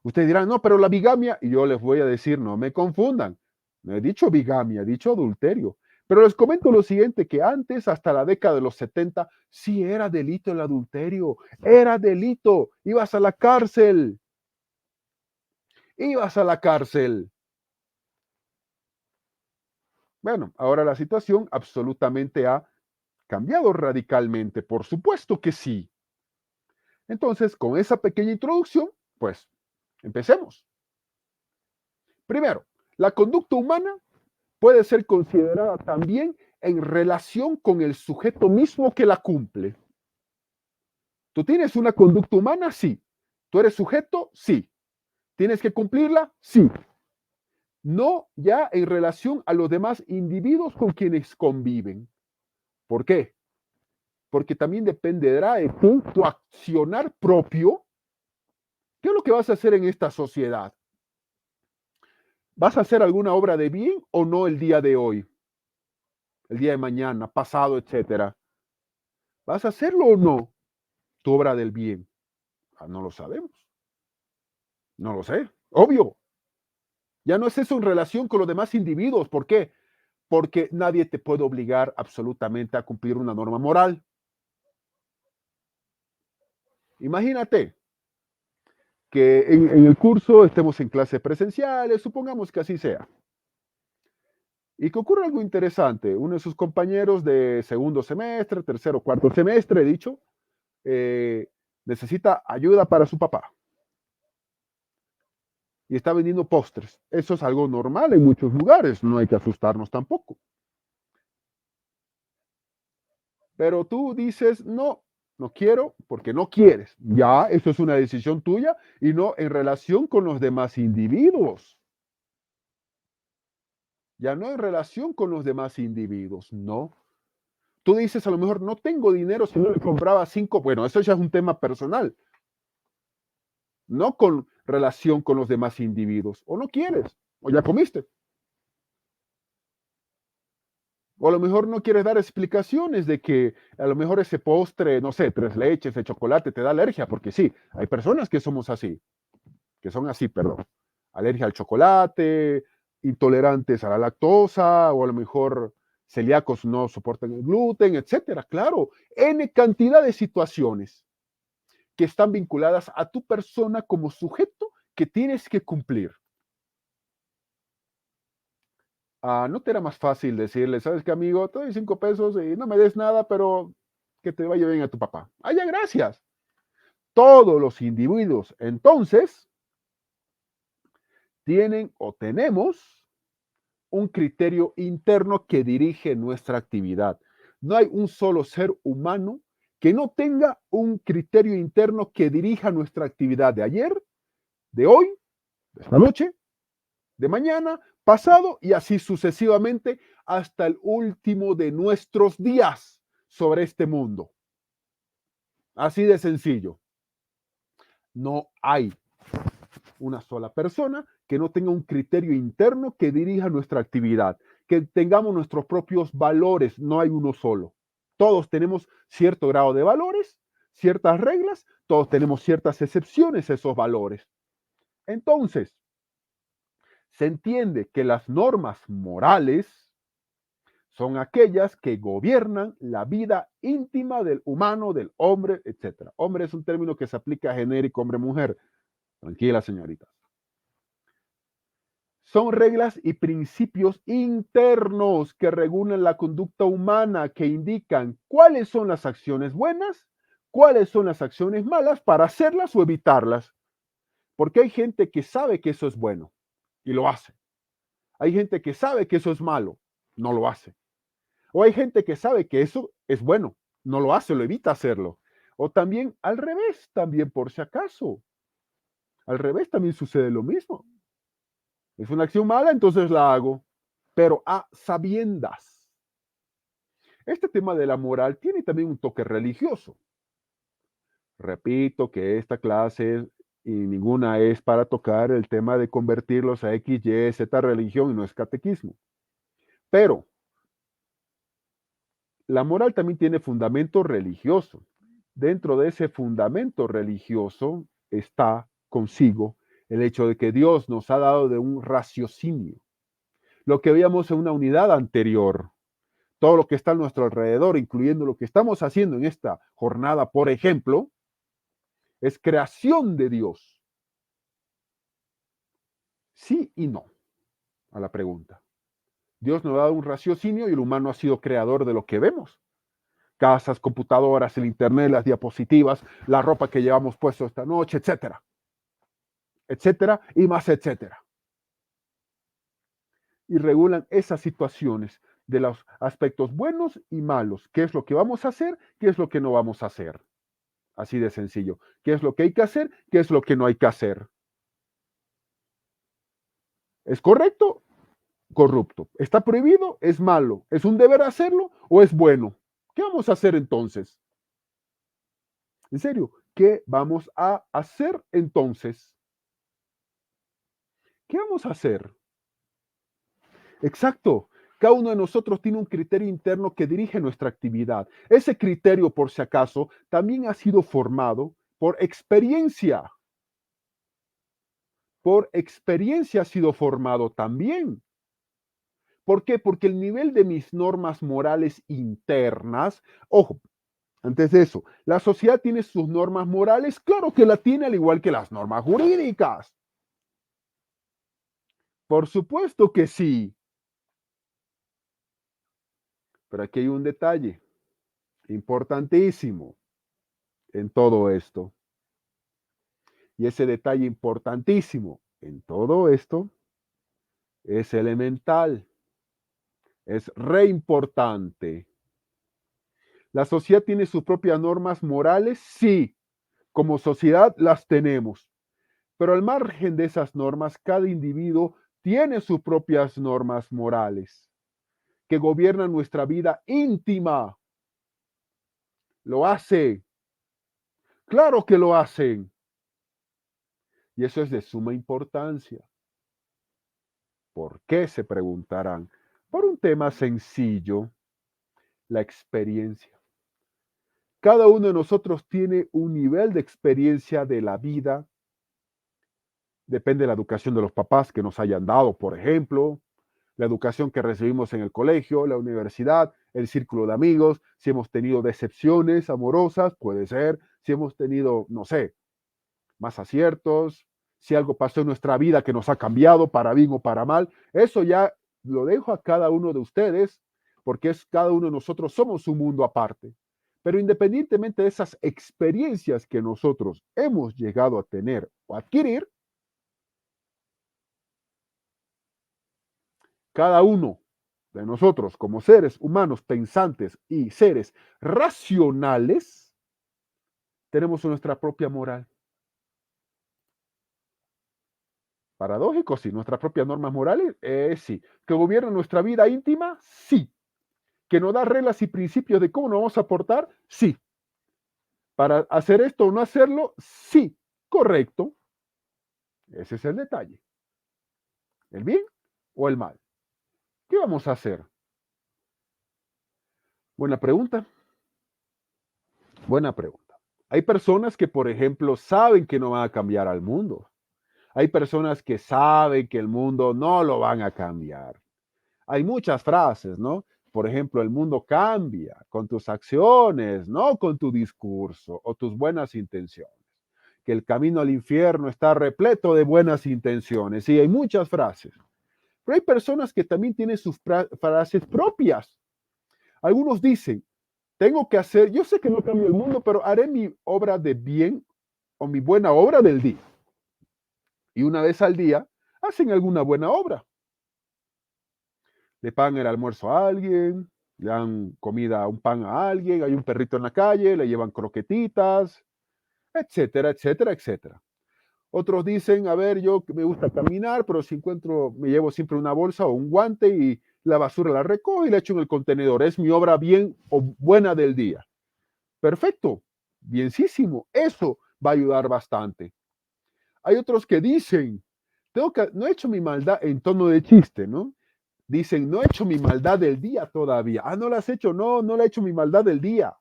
Ustedes dirán, no, pero la bigamia, y yo les voy a decir, no me confundan. No he dicho bigamia, he dicho adulterio. Pero les comento lo siguiente, que antes, hasta la década de los 70, sí era delito el adulterio. Era delito. Ibas a la cárcel. Ibas a la cárcel. Bueno, ahora la situación absolutamente ha cambiado radicalmente. Por supuesto que sí. Entonces, con esa pequeña introducción, pues, empecemos. Primero, la conducta humana puede ser considerada también en relación con el sujeto mismo que la cumple. ¿Tú tienes una conducta humana? Sí. ¿Tú eres sujeto? Sí. ¿Tienes que cumplirla? Sí. No ya en relación a los demás individuos con quienes conviven. ¿Por qué? Porque también dependerá de tu accionar propio. ¿Qué es lo que vas a hacer en esta sociedad? ¿Vas a hacer alguna obra de bien o no el día de hoy? El día de mañana, pasado, etcétera. ¿Vas a hacerlo o no? Tu obra del bien. No lo sabemos. No lo sé. Obvio. Ya no es eso en relación con los demás individuos. ¿Por qué? Porque nadie te puede obligar absolutamente a cumplir una norma moral. Imagínate que en el curso estemos en clases presenciales, supongamos que así sea. Y que ocurre algo interesante. Uno de sus compañeros de segundo semestre, tercero, cuarto semestre, he dicho, necesita ayuda para su papá. Y está vendiendo postres. Eso es algo normal en muchos lugares, no hay que asustarnos tampoco. Pero tú dices, no, no quiero porque no quieres. Ya, eso es una decisión tuya y no en relación con los demás individuos. Ya no en relación con los demás individuos, no. Tú dices, a lo mejor no tengo dinero si no le compraba 5. Bueno, eso ya es un tema personal, no con relación con los demás individuos. O no quieres, o ya comiste. O a lo mejor no quieres dar explicaciones de que a lo mejor ese postre, no sé, 3 leches de chocolate te da alergia, porque sí, hay personas que somos así, que son así, perdón. Alergia al chocolate, intolerantes a la lactosa, o a lo mejor celíacos no soportan el gluten, etcétera. Claro, N cantidad de situaciones que están vinculadas a tu persona como sujeto que tienes que cumplir. ¿No te era más fácil decirle, sabes qué, amigo, te doy 5 pesos y no me des nada, pero que te vaya bien a tu papá? Ya, gracias. Todos los individuos, entonces, tienen o tenemos un criterio interno que dirige nuestra actividad. No hay un solo ser humano que no tenga un criterio interno que dirija nuestra actividad de ayer, de hoy, de esta noche, de mañana, pasado y así sucesivamente hasta el último de nuestros días sobre este mundo. Así de sencillo. No hay una sola persona que no tenga un criterio interno que dirija nuestra actividad, que tengamos nuestros propios valores, no hay uno solo. Todos tenemos cierto grado de valores, ciertas reglas, todos tenemos ciertas excepciones a esos valores. Entonces, se entiende que las normas morales son aquellas que gobiernan la vida íntima del humano, del hombre, etc. Hombre es un término que se aplica genérico hombre-mujer. Tranquila, señorita. Son reglas y principios internos que regulan la conducta humana, que indican cuáles son las acciones buenas, cuáles son las acciones malas para hacerlas o evitarlas. Porque hay gente que sabe que eso es bueno y lo hace. Hay gente que sabe que eso es malo, no lo hace. O hay gente que sabe que eso es bueno, no lo hace, lo evita hacerlo. O también al revés, también por si acaso. Al revés también sucede lo mismo. Es una acción mala, entonces la hago, pero a sabiendas. Este tema de la moral tiene también un toque religioso. Repito que esta clase y ninguna es para tocar el tema de convertirlos a X, Y, Z religión y no es catequismo. Pero La moral también tiene fundamento religioso. Dentro de ese fundamento religioso está consigo el hecho de que Dios nos ha dado de un raciocinio. Lo que veíamos en una unidad anterior, todo lo que está a nuestro alrededor, incluyendo lo que estamos haciendo en esta jornada, por ejemplo, es creación de Dios. Sí y no a la pregunta. Dios nos ha dado un raciocinio y el humano ha sido creador de lo que vemos. Casas, computadoras, el internet, las diapositivas, la ropa que llevamos puesto esta noche, etcétera. Etcétera y más etcétera. Y regulan esas situaciones de los aspectos buenos y malos. ¿Qué es lo que vamos a hacer? ¿Qué es lo que no vamos a hacer? Así de sencillo. ¿Qué es lo que hay que hacer? ¿Qué es lo que no hay que hacer? ¿Es correcto? Corrupto. ¿Está prohibido? ¿Es malo? ¿Es un deber hacerlo o es bueno? ¿Qué vamos a hacer entonces? En serio, ¿qué vamos a hacer entonces? ¿Qué vamos a hacer? Exacto. Cada uno de nosotros tiene un criterio interno que dirige nuestra actividad. Ese criterio, por si acaso, también ha sido formado por experiencia. Por experiencia ha sido formado también. ¿Por qué? Porque el nivel de mis normas morales internas, ojo, antes de eso, ¿la sociedad tiene sus normas morales? Claro que la tiene, al igual que las normas jurídicas. Por supuesto que sí. Pero aquí hay un detalle importantísimo en todo esto. Y ese detalle importantísimo en todo esto es elemental, es re importante. ¿La sociedad tiene sus propias normas morales? Sí, como sociedad las tenemos. Pero al margen de esas normas, cada individuo tiene sus propias normas morales que gobiernan nuestra vida íntima. Lo hace. Claro que lo hacen. Y eso es de suma importancia. ¿Por qué? Se preguntarán. Por un tema sencillo, la experiencia. Cada uno de nosotros tiene un nivel de experiencia de la vida. Depende de la educación de los papás que nos hayan dado, por ejemplo, la educación que recibimos en el colegio, la universidad, el círculo de amigos, si hemos tenido decepciones amorosas, puede ser, si hemos tenido, no sé, más aciertos, si algo pasó en nuestra vida que nos ha cambiado para bien o para mal, eso ya lo dejo a cada uno de ustedes, porque es cada uno de nosotros somos un mundo aparte. Pero independientemente de esas experiencias que nosotros hemos llegado a tener o adquirir, cada uno de nosotros como seres humanos pensantes y seres racionales, tenemos nuestra propia moral. Paradójico, sí. Nuestras propias normas morales, sí. ¿Que gobiernan nuestra vida íntima? Sí. ¿Que nos da reglas y principios de cómo nos vamos a portar? Sí. ¿Para hacer esto o no hacerlo? Sí. Correcto. Ese es el detalle. ¿El bien o el mal? ¿Qué vamos a hacer? Buena pregunta. Buena pregunta. Hay personas que, por ejemplo, saben que no van a cambiar al mundo. Hay personas que saben que el mundo no lo van a cambiar. Hay muchas frases, ¿no? Por ejemplo, el mundo cambia con tus acciones, no con tu discurso o tus buenas intenciones. Que el camino al infierno está repleto de buenas intenciones. Sí, hay muchas frases. Pero hay personas que también tienen sus frases propias. Algunos dicen, tengo que hacer, yo sé que no cambio el mundo, pero haré mi obra de bien o mi buena obra del día. Y una vez al día hacen alguna buena obra. Le pagan el almuerzo a alguien, le dan comida, un pan a alguien, hay un perrito en la calle, le llevan croquetitas, etcétera, etcétera, etcétera. Otros dicen, a ver, yo me gusta caminar, pero si encuentro, me llevo siempre una bolsa o un guante y la basura la recojo y la echo en el contenedor. Es mi obra bien o buena del día. Perfecto, bienísimo. Eso va a ayudar bastante. Hay otros que dicen, no he hecho mi maldad en tono de chiste, ¿no? Dicen, no he hecho mi maldad del día todavía. Ah, no la has hecho. No, no la he hecho mi maldad del día.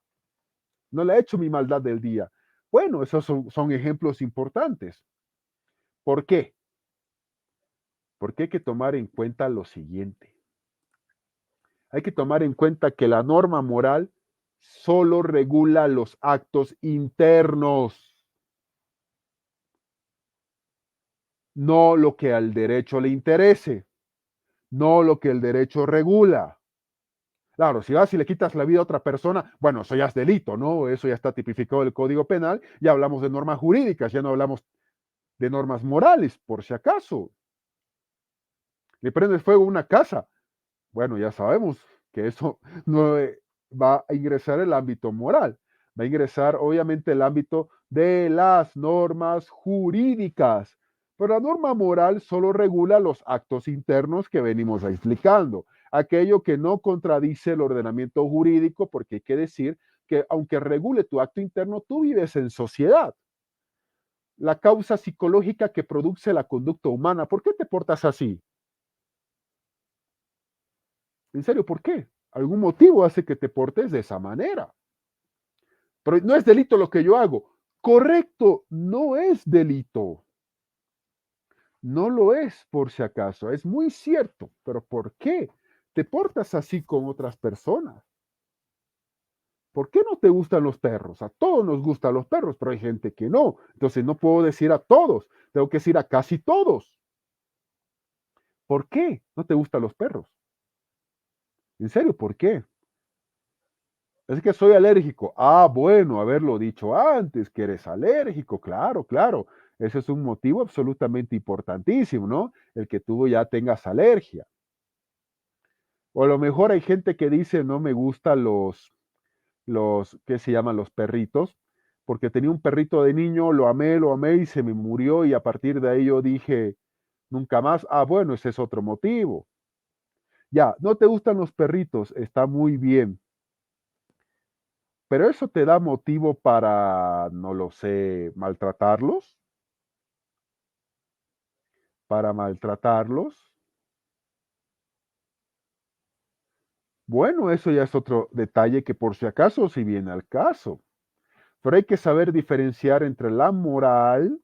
No la he hecho mi maldad del día. Bueno, esos son ejemplos importantes. ¿Por qué? Porque hay que tomar en cuenta lo siguiente. Hay que tomar en cuenta que la norma moral solo regula los actos internos, no lo que al derecho le interese, no lo que el derecho regula. Claro, si vas y le quitas la vida a otra persona, bueno, eso ya es delito, ¿no? Eso ya está tipificado en el Código Penal, ya hablamos de normas jurídicas, ya no hablamos de normas morales, por si acaso. Le prendes fuego a una casa, bueno, ya sabemos que eso no va a ingresar el ámbito moral, va a ingresar obviamente el ámbito de las normas jurídicas. Pero la norma moral solo regula los actos internos que venimos explicando, aquello que no contradice el ordenamiento jurídico, porque hay que decir que aunque regule tu acto interno, tú vives en sociedad. La causa psicológica que produce la conducta humana, ¿por qué te portas así? En serio, ¿por qué? Algún motivo hace que te portes de esa manera. Pero no es delito lo que yo hago. Correcto, no es delito. No lo es por si acaso. Es muy cierto. Pero ¿por qué te portas así con otras personas? ¿Por qué no te gustan los perros? A todos nos gustan los perros, pero hay gente que no. Entonces no puedo decir a todos, tengo que decir a casi todos. ¿Por qué no te gustan los perros? En serio, ¿por qué? Es que soy alérgico. Ah, bueno, haberlo dicho antes, que eres alérgico, claro, claro. Ese es un motivo absolutamente importantísimo, ¿no? El que tú ya tengas alergia. O a lo mejor hay gente que dice, no me gustan ¿qué se llaman? Los perritos, porque tenía un perrito de niño, lo amé y se me murió y a partir de ahí yo dije, nunca más. Ah, bueno, ese es otro motivo. Ya, no te gustan los perritos, está muy bien. Pero eso te da motivo para, no lo sé, maltratarlos, para maltratarlos. Bueno, eso ya es otro detalle que por si acaso si viene al caso. Pero hay que saber diferenciar entre la moral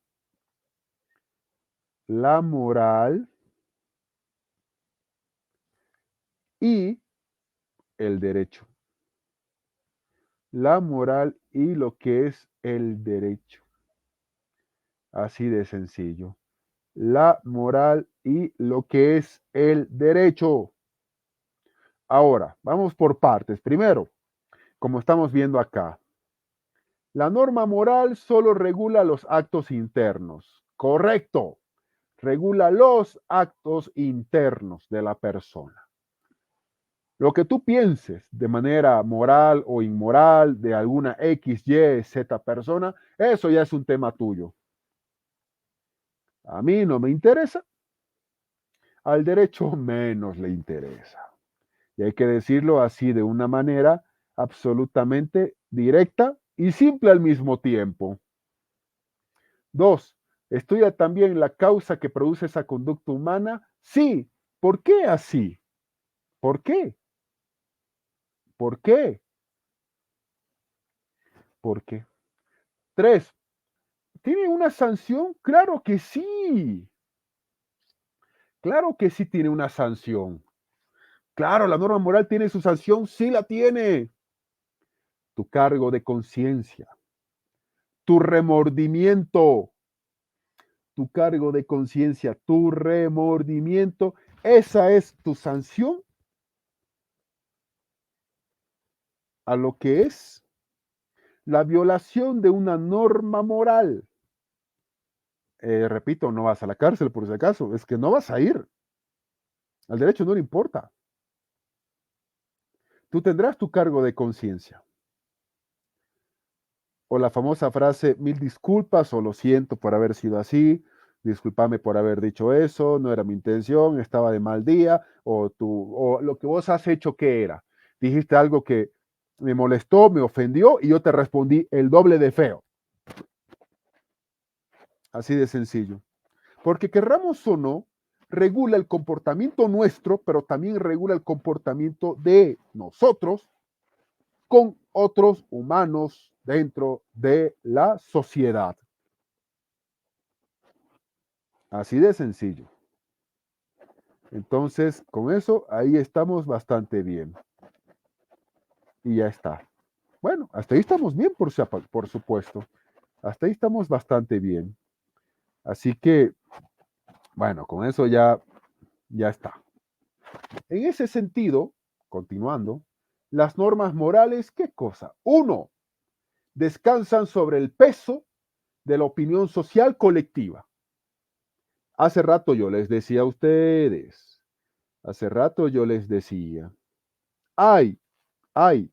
y el derecho. La moral y lo que es el derecho. Así de sencillo. La moral y lo que es el derecho. Ahora, vamos por partes. Primero, como estamos viendo acá, la norma moral solo regula los actos internos. Correcto. Regula los actos internos de la persona. Lo que tú pienses de manera moral o inmoral de alguna X, Y, Z persona, eso ya es un tema tuyo. A mí no me interesa, al derecho menos le interesa. Y hay que decirlo así de una manera absolutamente directa y simple al mismo tiempo. Dos, ¿estudia también la causa que produce esa conducta humana? Sí. ¿Por qué así? ¿Por qué? ¿Por qué? ¿Por qué? Tres, ¿tiene una sanción? Claro que sí. Claro que sí tiene una sanción. Claro, la norma moral tiene su sanción, sí la tiene. Tu cargo de conciencia, tu remordimiento, tu cargo de conciencia, tu remordimiento, esa es tu sanción a lo que es la violación de una norma moral. Repito, no vas a la cárcel por si acaso, es que no vas a ir. Al derecho no le importa. Tú tendrás tu cargo de conciencia. O la famosa frase, mil disculpas o lo siento por haber sido así, discúlpame por haber dicho eso, no era mi intención, estaba de mal día, o lo que vos has hecho, ¿qué era? Dijiste algo que me molestó, me ofendió y yo te respondí el doble de feo. Así de sencillo. Porque querramos o no, regula el comportamiento nuestro, pero también regula el comportamiento de nosotros con otros humanos dentro de la sociedad. Así de sencillo. Entonces, con eso, ahí estamos bastante bien. Y ya está. Bueno, hasta ahí estamos bien, por supuesto. Hasta ahí estamos bastante bien. Así que, bueno, con eso ya está. En ese sentido, continuando, las normas morales, ¿qué cosa? Uno, descansan sobre el peso de la opinión social colectiva. Hace rato yo les decía a ustedes, hay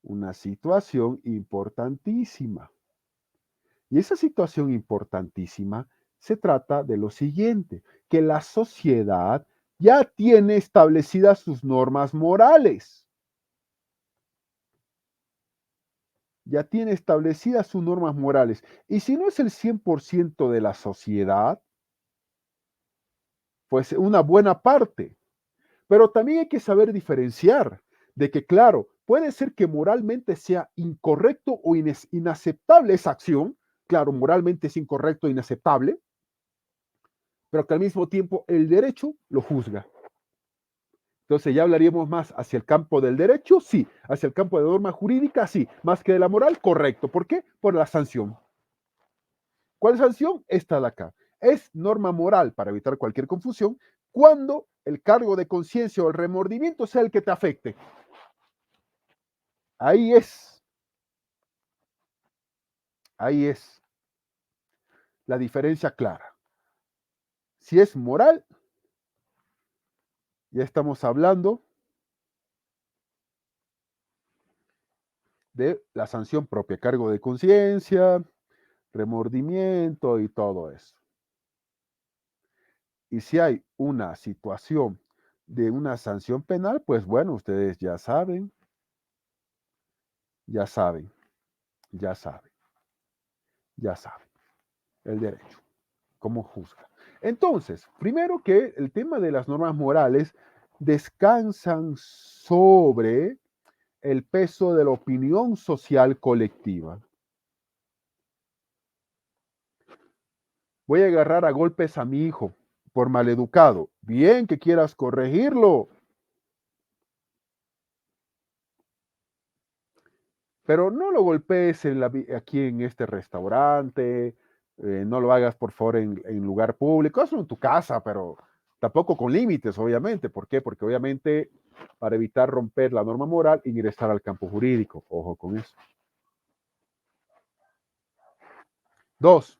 una situación importantísima. Y esa situación importantísima se trata de lo siguiente, que la sociedad ya tiene establecidas sus normas morales. Ya tiene establecidas sus normas morales. Y si no es el 100% de la sociedad, pues una buena parte. Pero también hay que saber diferenciar de que, claro, puede ser que moralmente sea incorrecto o inaceptable esa acción. Claro, moralmente es incorrecto e inaceptable, pero que al mismo tiempo el derecho lo juzga. Entonces ya hablaríamos más hacia el campo del derecho, sí, hacia el campo de norma jurídica, sí, más que de la moral, correcto. ¿Por qué? Por la sanción. ¿Cuál sanción? Esta de acá. Es norma moral, para evitar cualquier confusión, cuando el cargo de conciencia o el remordimiento sea el que te afecte. Ahí es. Ahí es la diferencia clara. Si es moral, ya estamos hablando de la sanción propia, cargo de conciencia, remordimiento y todo eso. Y si hay una situación de una sanción penal, pues bueno, ustedes ya saben, ya saben, ya saben, ya saben el derecho, cómo juzga. Entonces, primero que el tema de las normas morales descansan sobre el peso de la opinión social colectiva. Voy a agarrar a golpes a mi hijo por maleducado. Bien que quieras corregirlo, pero no lo golpees aquí en este restaurante, no lo hagas por favor en lugar público, hazlo en tu casa, pero tampoco con límites, obviamente. ¿Por qué? Porque obviamente para evitar romper la norma moral, ingresar al campo jurídico. Ojo con eso. 2.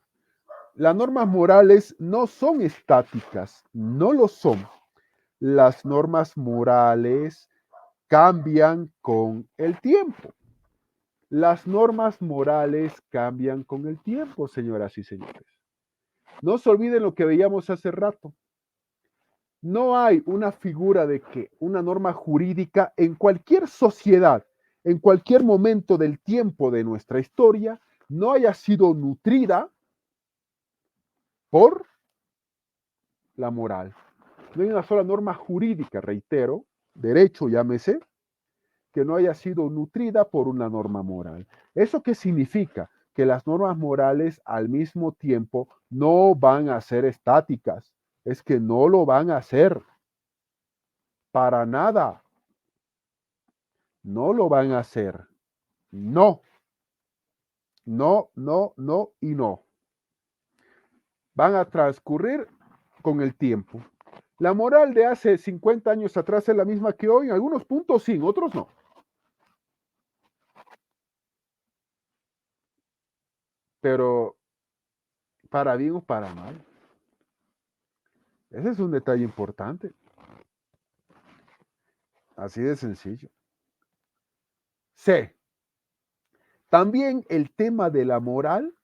Las normas morales no son estáticas, no lo son. Las normas morales cambian con el tiempo. Las normas morales cambian con el tiempo, señoras y señores. No se olviden lo que veíamos hace rato. No hay una figura de que una norma jurídica en cualquier sociedad, en cualquier momento del tiempo de nuestra historia, no haya sido nutrida por la moral. No hay una sola norma jurídica, reitero, derecho llámese, que no haya sido nutrida por una norma moral. ¿Eso qué significa? Que las normas morales al mismo tiempo no van a ser estáticas. Es que no lo van a hacer. Para nada. No lo van a hacer. No. No, no, no y no. Van a transcurrir con el tiempo. La moral de hace 50 años atrás es la misma que hoy, en algunos puntos sí, en otros no. Pero para bien o para mal. Ese es un detalle importante. Así de sencillo. C. También el tema de la moral,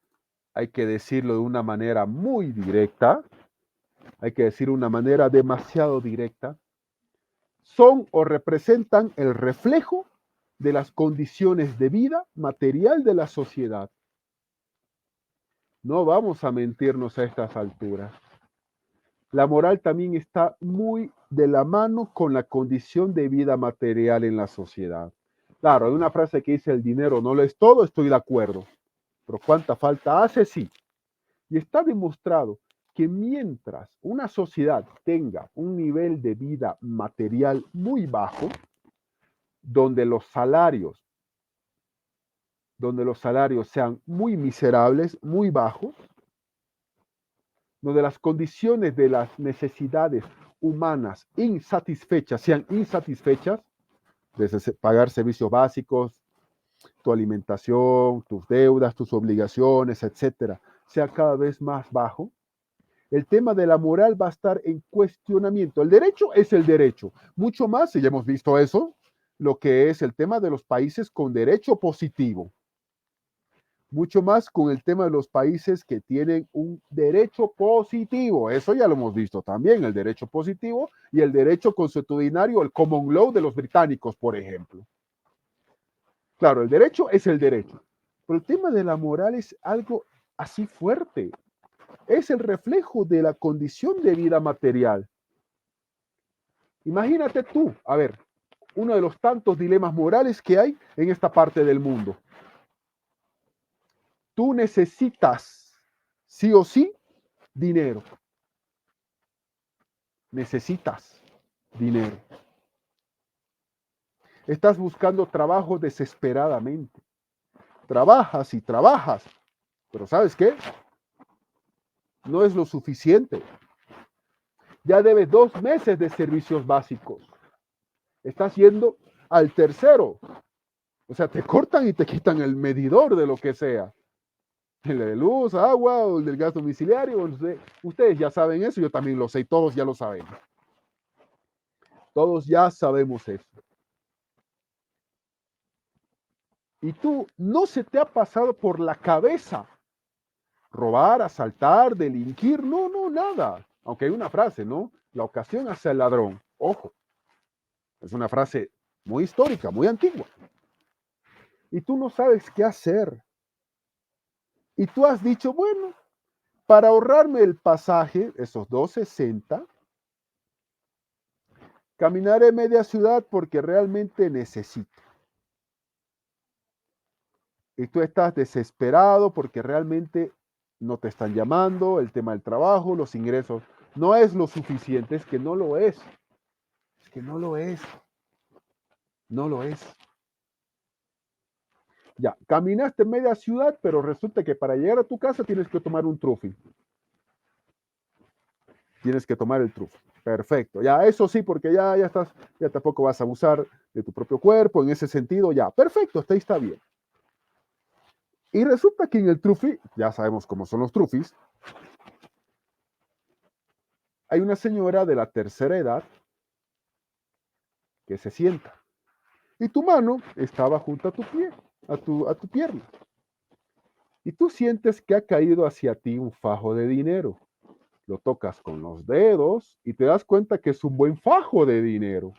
hay que decirlo de una manera muy directa, hay que decir de una manera demasiado directa, son o representan el reflejo de las condiciones de vida material de la sociedad. No vamos a mentirnos a estas alturas. la moral también está muy de la mano con la condición de vida material en la sociedad. Claro, hay una frase que dice el dinero no lo es todo, estoy de acuerdo, pero ¿cuánta falta hace? Sí. Y está demostrado que mientras una sociedad tenga un nivel de vida material muy bajo, donde los salarios sean muy miserables, muy bajos, donde las condiciones de las necesidades humanas insatisfechas sean insatisfechas, desde pagar servicios básicos, tu alimentación, tus deudas, tus obligaciones, etcétera, sea cada vez más bajo, el tema de la moral va a estar en cuestionamiento. El derecho es el derecho. Mucho más, y ya hemos visto eso, lo que es el tema de los países con derecho positivo. Mucho más con el tema de los países que tienen un derecho positivo. Eso ya lo hemos visto también, el derecho positivo y el derecho consuetudinario, el common law de los británicos, por ejemplo. Claro, el derecho es el derecho, pero el tema de la moral es algo así fuerte. Es el reflejo de la condición de vida material. Imagínate tú, a ver, uno de los tantos dilemas morales que hay en esta parte del mundo. Tú necesitas, sí o sí, dinero. Necesitas dinero. Estás buscando trabajo desesperadamente. Trabajas y trabajas, pero ¿sabes qué? No es lo suficiente. Ya debes 2 meses de servicios básicos. Estás yendo al tercero. O sea, te cortan y te quitan el medidor de lo que sea. El de luz, agua, o el del gas domiciliario. Ustedes ya saben eso, yo también lo sé, todos ya lo sabemos. Todos ya sabemos eso. Y tú, no se te ha pasado por la cabeza robar, asaltar, delinquir, no, nada. Aunque hay una frase, ¿no? La ocasión hace al ladrón. Ojo, es una frase muy histórica, muy antigua. Y tú no sabes qué hacer. Y tú has dicho, bueno, para ahorrarme el pasaje, esos 2.60, caminaré media ciudad porque realmente necesito. Y tú estás desesperado porque realmente no te están llamando, el tema del trabajo, los ingresos no es lo suficiente, es que no lo es. Es que no lo es. No lo es. Ya, caminaste media ciudad, pero resulta que para llegar a tu casa tienes que tomar un trufi. Tienes que tomar el trufi. Perfecto. Ya, eso sí, porque ya estás, ya tampoco vas a abusar de tu propio cuerpo en ese sentido. Ya, perfecto, hasta ahí está bien. Y resulta que en el trufi, ya sabemos cómo son los trufis, hay una señora de la tercera edad que se sienta. Y tu mano estaba junto a tu pie, a tu pierna. Y tú sientes que ha caído hacia ti un fajo de dinero. Lo tocas con los dedos y te das cuenta que es un buen fajo de dinero.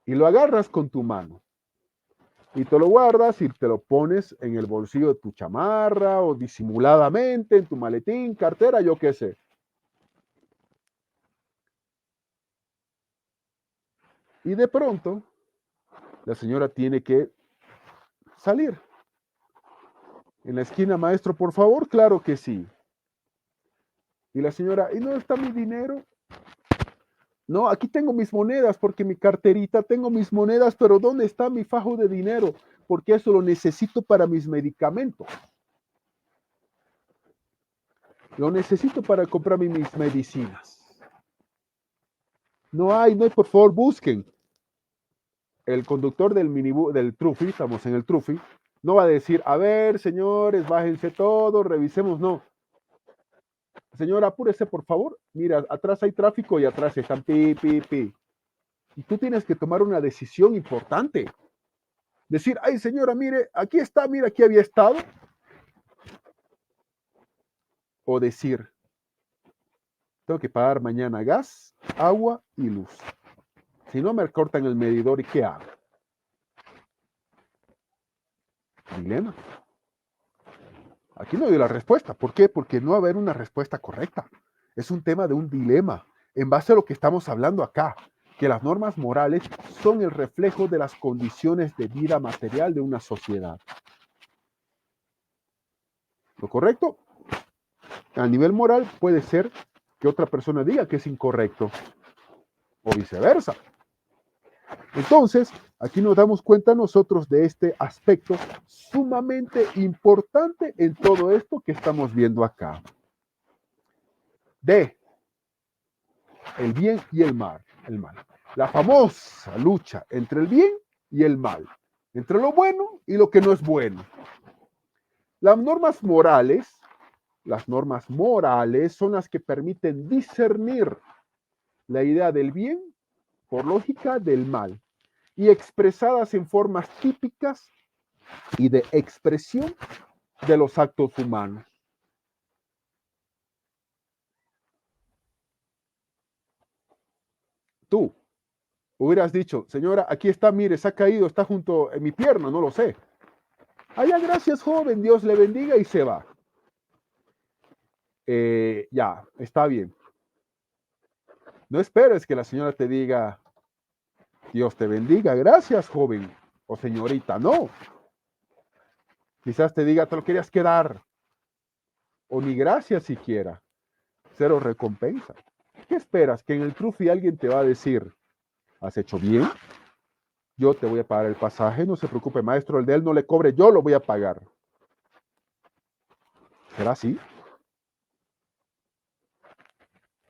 Y lo agarras con tu mano. Y te lo guardas y te lo pones en el bolsillo de tu chamarra o disimuladamente en tu maletín, cartera, yo qué sé. Y de pronto, la señora tiene que salir. En la esquina, maestro, por favor, claro que sí. Y la señora, ¿y no está mi dinero? No, aquí tengo mis monedas, porque mi carterita tengo mis monedas, pero ¿dónde está mi fajo de dinero? Porque eso lo necesito para mis medicamentos. Lo necesito para comprarme mis medicinas. No hay, por favor, busquen. El conductor del minibús, del Trufi, estamos en el Trufi, no va a decir, a ver, señores, bájense todos, revisemos, no. Señora, apúrese, por favor. Mira, atrás hay tráfico y atrás están pi, pi, pi. Y tú tienes que tomar una decisión importante. Decir, ay, señora, mire, aquí está, mira, aquí había estado. O decir, tengo que pagar mañana gas, agua y luz. Si no, me cortan el medidor y ¿qué hago? Dilema. Aquí no doy la respuesta. ¿Por qué? Porque no va a haber una respuesta correcta. Es un tema de un dilema en base a lo que estamos hablando acá, que las normas morales son el reflejo de las condiciones de vida material de una sociedad. ¿Lo correcto? A nivel moral puede ser que otra persona diga que es incorrecto o viceversa. Entonces, aquí nos damos cuenta nosotros de este aspecto sumamente importante en todo esto que estamos viendo acá. De el bien y el mal. La famosa lucha entre el bien y el mal, entre lo bueno y lo que no es bueno. Las normas morales son las que permiten discernir la idea del bien, por lógica, del mal, y expresadas en formas típicas y de expresión de los actos humanos. Tú hubieras dicho, señora, aquí está, mire, se ha caído, está junto en mi pierna, no lo sé. Ya, gracias, joven, Dios le bendiga y se va. Ya, está bien. No esperes que la señora te diga, Dios te bendiga, gracias, joven o señorita, no. Quizás te diga, te lo querías quedar, o ni gracias siquiera. Cero recompensa. ¿Qué esperas? Que en el trufi alguien te va a decir, ¿has hecho bien? Yo te voy a pagar el pasaje, no se preocupe, maestro, el de él no le cobre, yo lo voy a pagar. ¿Será así?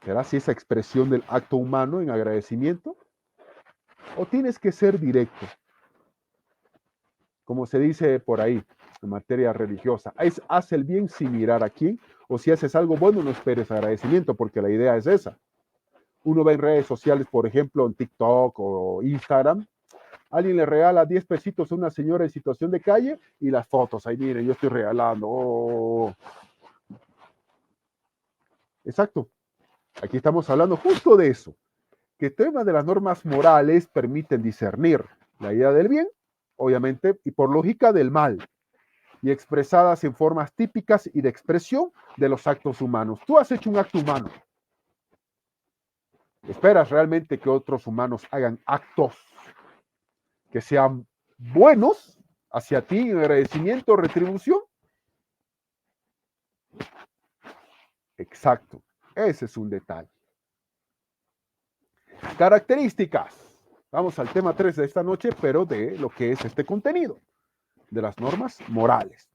¿Será así esa expresión del acto humano en agradecimiento? ¿O tienes que ser directo? Como se dice por ahí, en materia religiosa, haz el bien sin mirar a quién, o si haces algo bueno, no esperes agradecimiento, porque la idea es esa. Uno ve en redes sociales, por ejemplo, en TikTok o Instagram, alguien le regala 10 pesitos a una señora en situación de calle y las fotos, ahí miren, yo estoy regalando. Oh. Exacto. Aquí estamos hablando justo de eso, que el tema de las normas morales permiten discernir la idea del bien, obviamente, y por lógica del mal, y expresadas en formas típicas y de expresión de los actos humanos. Tú has hecho un acto humano. ¿Esperas realmente que otros humanos hagan actos que sean buenos hacia ti en agradecimiento o retribución? Exacto. Ese es un detalle. Características. Vamos al tema 3 de esta noche, pero de lo que es este contenido, de las normas morales.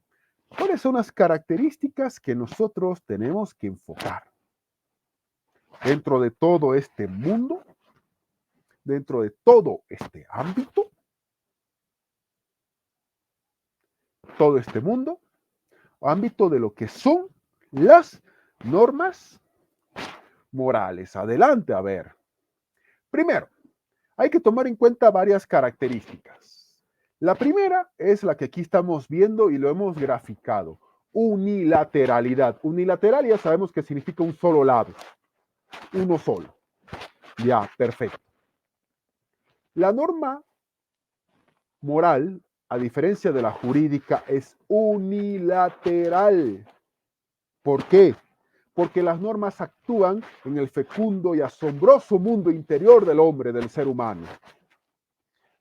¿Cuáles son las características que nosotros tenemos que enfocar dentro de todo este mundo, dentro de todo este ámbito, todo este mundo, ámbito de lo que son las normas morales? Adelante, a ver. Primero, hay que tomar en cuenta varias características. La primera es la que aquí estamos viendo y lo hemos graficado. Unilateralidad. Unilateral ya sabemos que significa un solo lado, uno solo. Ya, perfecto. La norma moral, a diferencia de la jurídica, es unilateral. ¿Por qué? Porque las normas actúan en el fecundo y asombroso mundo interior del hombre, del ser humano,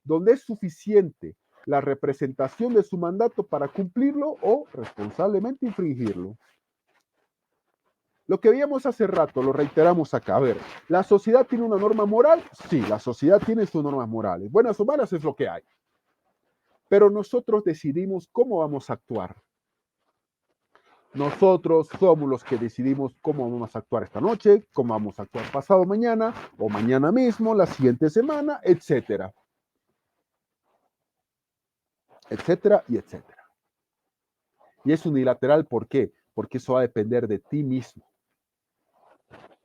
donde es suficiente la representación de su mandato para cumplirlo o responsablemente infringirlo. Lo que veíamos hace rato, lo reiteramos acá. A ver, ¿la sociedad tiene una norma moral? Sí, la sociedad tiene sus normas morales. Buenas o malas es lo que hay. Pero nosotros decidimos cómo vamos a actuar. Nosotros somos los que decidimos cómo vamos a actuar esta noche, cómo vamos a actuar pasado mañana o mañana mismo, la siguiente semana, etcétera. Etcétera y etcétera. Y es unilateral, ¿por qué? Porque eso va a depender de ti mismo,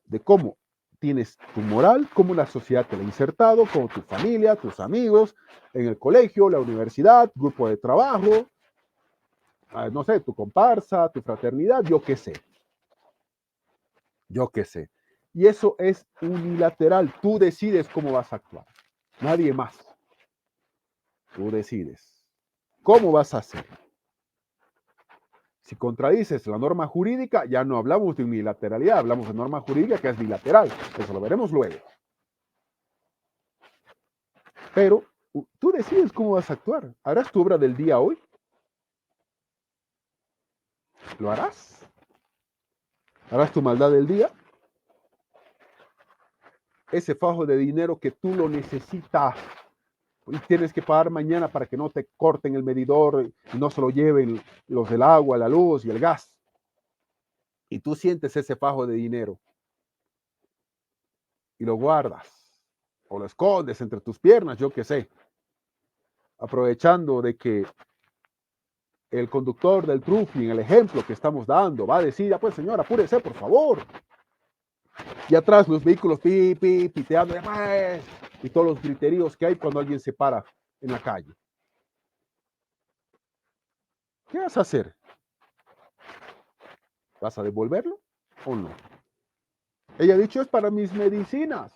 de cómo tienes tu moral, cómo la sociedad te la ha insertado, como tu familia, tus amigos, en el colegio, la universidad, grupo de trabajo, no sé, tu comparsa, tu fraternidad, yo qué sé. Yo qué sé. Y eso es unilateral. Tú decides cómo vas a actuar. Nadie más. Tú decides. ¿Cómo vas a hacer? Si contradices la norma jurídica, ya no hablamos de unilateralidad, hablamos de norma jurídica que es bilateral. Eso lo veremos luego. Pero tú decides cómo vas a actuar. ¿Harás tu obra del día hoy? ¿Lo harás? ¿Harás tu maldad del día? Ese fajo de dinero que tú lo necesitas y tienes que pagar mañana para que no te corten el medidor y no se lo lleven los del agua, la luz y el gas. Y tú sientes ese fajo de dinero y lo guardas o lo escondes entre tus piernas, yo qué sé, aprovechando de que el conductor del trufi, en el ejemplo que estamos dando, va a decir, ya pues señor, apúrese, por favor. Y atrás los vehículos piteando, pues, y todos los griteríos que hay cuando alguien se para en la calle. ¿Qué vas a hacer? ¿Vas a devolverlo o no? Ella ha dicho, es para mis medicinas.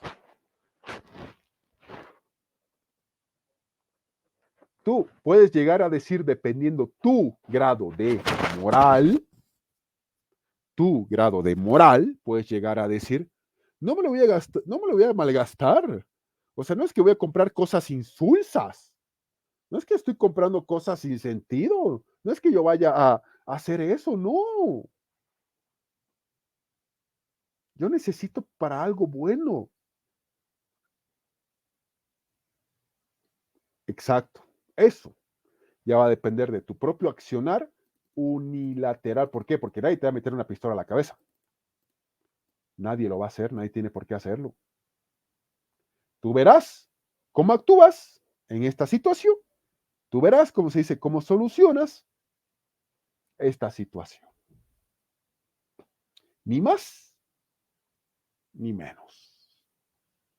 Tú puedes llegar a decir, dependiendo tu grado de moral, puedes llegar a decir, no me lo voy a gastar, no me lo voy a malgastar. O sea, no es que voy a comprar cosas insulsas. No es que estoy comprando cosas sin sentido. No es que yo vaya a hacer eso, no. Yo necesito para algo bueno. Exacto. Eso ya va a depender de tu propio accionar unilateral. ¿Por qué? Porque nadie te va a meter una pistola a la cabeza. Nadie lo va a hacer, nadie tiene por qué hacerlo. Tú verás cómo actúas en esta situación. Tú verás, como se dice, cómo solucionas esta situación. Ni más, ni menos.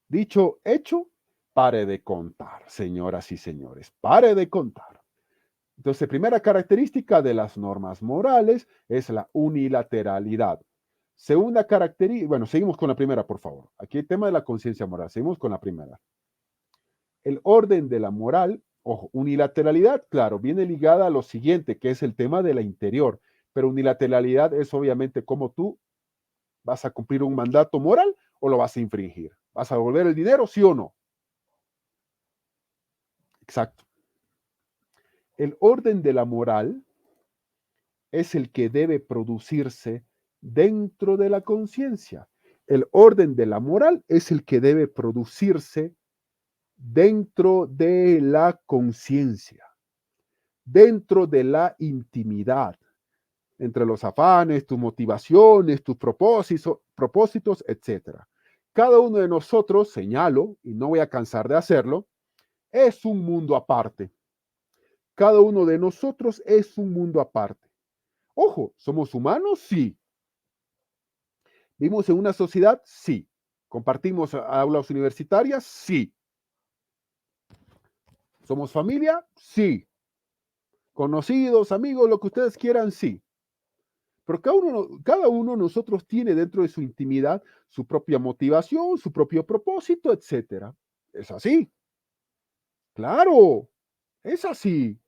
Dicho, hecho, pare de contar, señoras y señores, pare de contar. Entonces, primera característica de las normas morales es la unilateralidad. Segunda característica, bueno, seguimos con la primera, por favor. Aquí el tema de la conciencia moral, seguimos con la primera. El orden de la moral, ojo, unilateralidad, claro, viene ligada a lo siguiente, que es el tema de la interior, pero unilateralidad es obviamente cómo tú vas a cumplir un mandato moral o lo vas a infringir. ¿Vas a devolver el dinero, sí o no? Exacto. El orden de la moral es el que debe producirse dentro de la conciencia. El orden de la moral es el que debe producirse dentro de la conciencia, dentro de la intimidad, entre los afanes, tus motivaciones, tus propósitos, etc. Cada uno de nosotros, señalo, y no voy a cansar de hacerlo, es un mundo aparte. Cada uno de nosotros es un mundo aparte. Ojo, ¿somos humanos? Sí. ¿Vivimos en una sociedad? Sí. ¿Compartimos aulas universitarias? Sí. ¿Somos familia? Sí. ¿Conocidos, amigos, lo que ustedes quieran? Sí. Pero cada uno de nosotros tiene dentro de su intimidad su propia motivación, su propio propósito, etc. Es así. Claro, es así.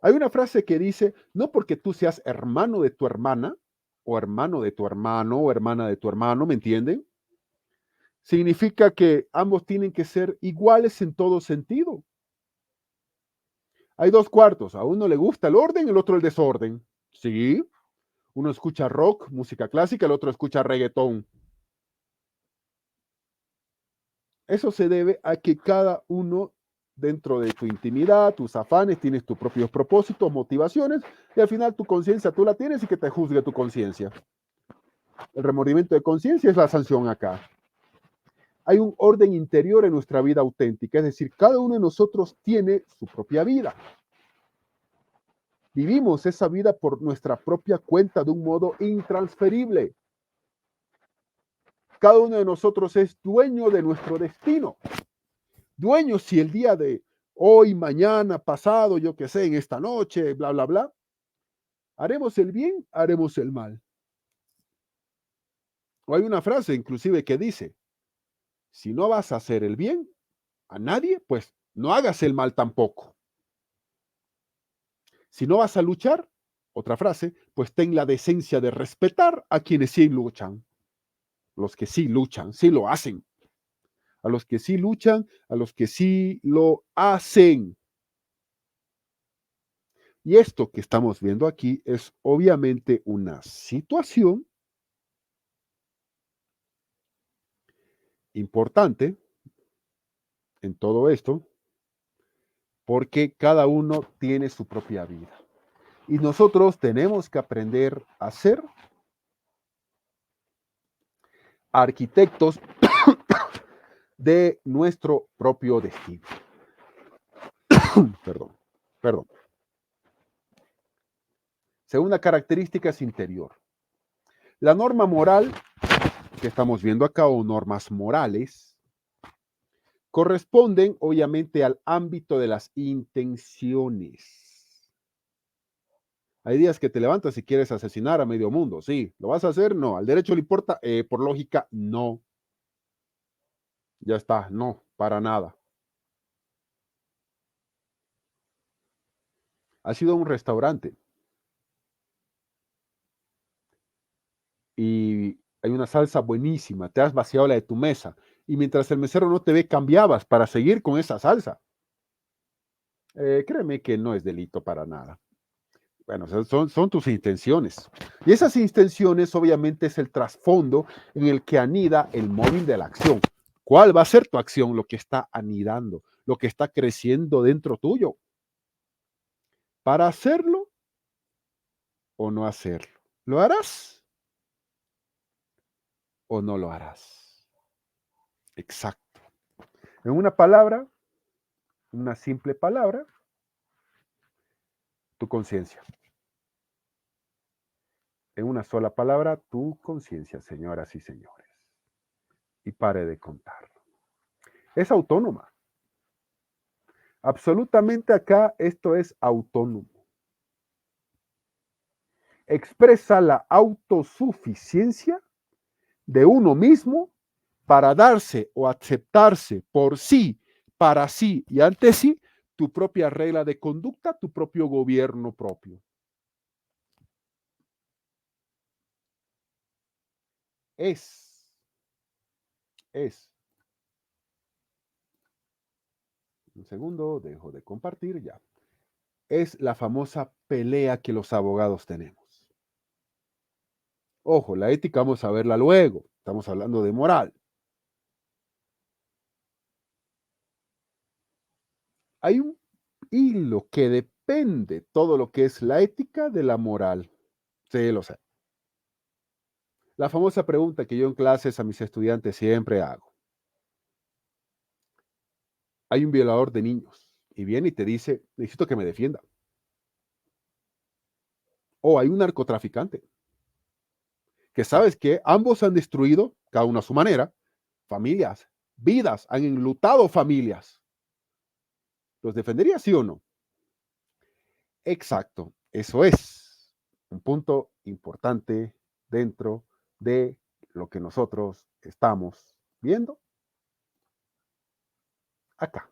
Hay una frase que dice, no porque tú seas hermano de tu hermana, o hermano de tu hermano, o hermana de tu hermano, ¿me entienden? Significa que ambos tienen que ser iguales en todo sentido. Hay dos cuartos, a uno le gusta el orden, el otro el desorden. Sí, uno escucha rock, música clásica, el otro escucha reggaetón. Eso se debe a que cada uno dentro de tu intimidad, tus afanes, tienes tus propios propósitos, motivaciones, y al final tu conciencia tú la tienes y que te juzgue tu conciencia. El remordimiento de conciencia es la sanción acá. Hay un orden interior en nuestra vida auténtica, es decir, cada uno de nosotros tiene su propia vida. Vivimos esa vida por nuestra propia cuenta de un modo intransferible. Cada uno de nosotros es dueño de nuestro destino. Dueño si el día de hoy, mañana, pasado, yo qué sé, en esta noche, bla, bla, bla, haremos el bien, haremos el mal. O hay una frase inclusive que dice, si no vas a hacer el bien a nadie, pues no hagas el mal tampoco. Si no vas a luchar, otra frase, pues ten la decencia de respetar a quienes sí luchan. Los que sí luchan, sí lo hacen. A los que sí luchan, a los que sí lo hacen. Y esto que estamos viendo aquí es obviamente una situación importante en todo esto, porque cada uno tiene su propia vida. Y nosotros tenemos que aprender a ser arquitectos de nuestro propio destino. Perdón, perdón. Segunda característica es interior. La norma moral que estamos viendo acá, o normas morales, corresponden obviamente al ámbito de las intenciones. Hay días que te levantas y quieres asesinar a medio mundo. Sí, ¿lo vas a hacer? No. ¿Al derecho le importa? Por lógica, no. Ya está, no, para nada. Has ido a un restaurante y hay una salsa buenísima, te has vaciado la de tu mesa y mientras el mesero no te ve, cambiabas para seguir con esa salsa. Créeme que no es delito para nada. Bueno, son tus intenciones. Y esas intenciones obviamente es el trasfondo en el que anida el móvil de la acción. ¿Cuál va a ser tu acción? Lo que está anidando, lo que está creciendo dentro tuyo. ¿Para hacerlo o no hacerlo? ¿Lo harás o no lo harás? Exacto. En una palabra, una simple palabra, tu conciencia. En una sola palabra, tu conciencia, señoras y señores. Y pare de contar. Es autónoma. Absolutamente acá esto es autónomo. Expresa la autosuficiencia de uno mismo para darse o aceptarse por sí, para sí y ante sí, tu propia regla de conducta, tu propio gobierno propio. Es. Un segundo, dejo de compartir ya. Es la famosa pelea que los abogados tenemos. Ojo, la ética vamos a verla luego. Estamos hablando de moral. Hay un hilo que depende todo lo que es la ética de la moral. Sí, lo sé. La famosa pregunta que yo en clases a mis estudiantes siempre hago. Hay un violador de niños y viene y te dice, necesito que me defienda. O hay un narcotraficante que sabes que ambos han destruido, cada uno a su manera, familias, vidas, han enlutado familias. ¿Los defendería, sí o no? Exacto, eso es un punto importante dentro de lo que nosotros estamos viendo acá.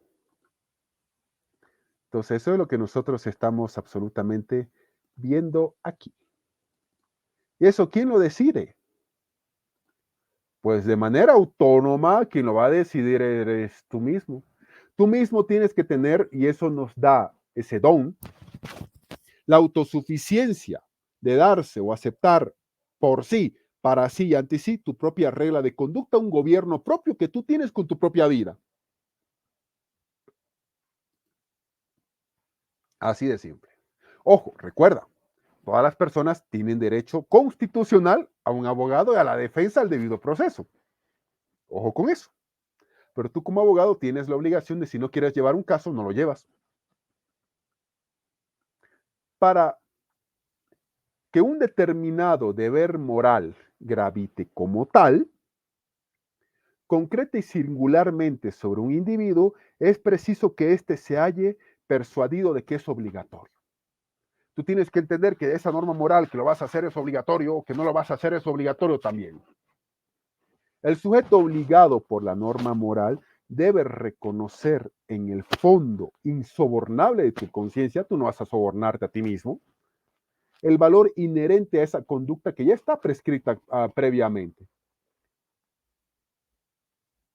Entonces, eso es lo que nosotros estamos absolutamente viendo aquí. ¿Y eso quién lo decide? Pues de manera autónoma, quien lo va a decidir eres tú mismo. Tú mismo tienes que tener, y eso nos da ese don, la autosuficiencia de darse o aceptar por sí, para sí y ante sí tu propia regla de conducta, un gobierno propio que tú tienes con tu propia vida. Así de simple. Ojo, recuerda, todas las personas tienen derecho constitucional a un abogado y a la defensa al debido proceso. Ojo con eso. Pero tú como abogado tienes la obligación de si no quieres llevar un caso, no lo llevas. Para que un determinado deber moral gravite como tal, concreta y singularmente sobre un individuo, es preciso que éste se halle persuadido de que es obligatorio. Tú tienes que entender que esa norma moral que lo vas a hacer es obligatorio o que no lo vas a hacer es obligatorio también. El sujeto obligado por la norma moral debes reconocer en el fondo insobornable de tu conciencia, tú no vas a sobornarte a ti mismo, el valor inherente a esa conducta que ya está prescrita previamente.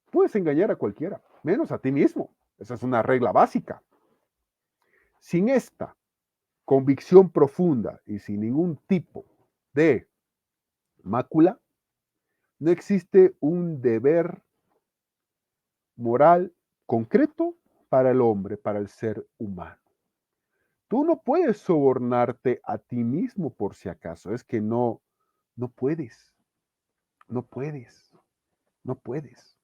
Puedes engañar a cualquiera, menos a ti mismo. Esa es una regla básica. Sin esta convicción profunda y sin ningún tipo de mácula, no existe un deber moral concreto para el hombre, para el ser humano. Tú no puedes sobornarte a ti mismo por si acaso. Es que no puedes, no puedes, no puedes.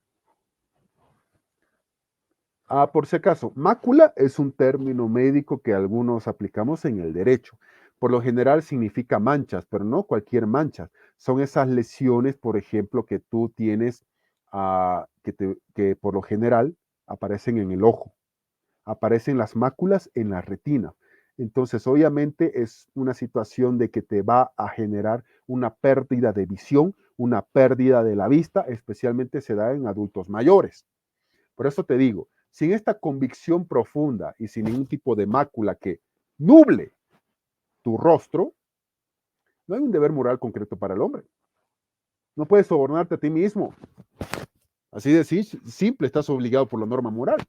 Por si acaso, mácula es un término médico que algunos aplicamos en el derecho. Por lo general significa manchas, pero no cualquier mancha. Son esas lesiones, por ejemplo, que tú tienes, que por lo general aparecen en el ojo. Aparecen las máculas en la retina. Entonces, obviamente es una situación de que te va a generar una pérdida de visión, una pérdida de la vista, especialmente se da en adultos mayores. Por eso te digo, sin esta convicción profunda y sin ningún tipo de mácula que nuble tu rostro, no hay un deber moral concreto para el hombre. No puedes sobornarte a ti mismo. Así de simple, estás obligado por la norma moral.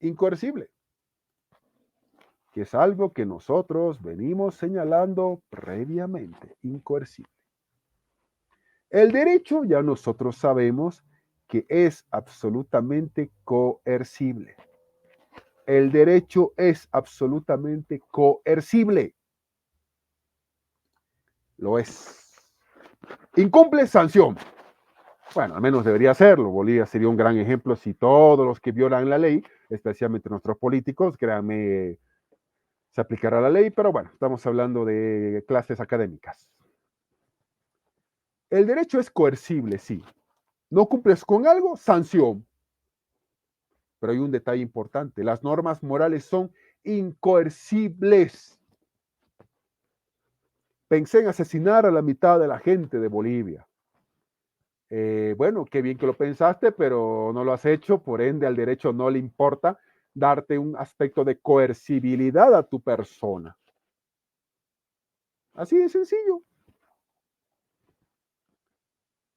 Incoercible, que es algo que nosotros venimos señalando previamente. Incoercible. El derecho ya nosotros sabemos que es absolutamente coercible. El derecho es absolutamente coercible. Lo es. Incumple sanción. Bueno, al menos debería serlo. Bolivia sería un gran ejemplo si todos los que violan la ley, especialmente nuestros políticos, créanme, se aplicará la ley, pero bueno, estamos hablando de clases académicas. El derecho es coercible, sí. No cumples con algo, sanción. Pero hay un detalle importante. Las normas morales son incoercibles. Pensé en asesinar a la mitad de la gente de Bolivia. Bueno, qué bien que lo pensaste, pero no lo has hecho, por ende al derecho no le importa darte un aspecto de coercibilidad a tu persona. Así de sencillo.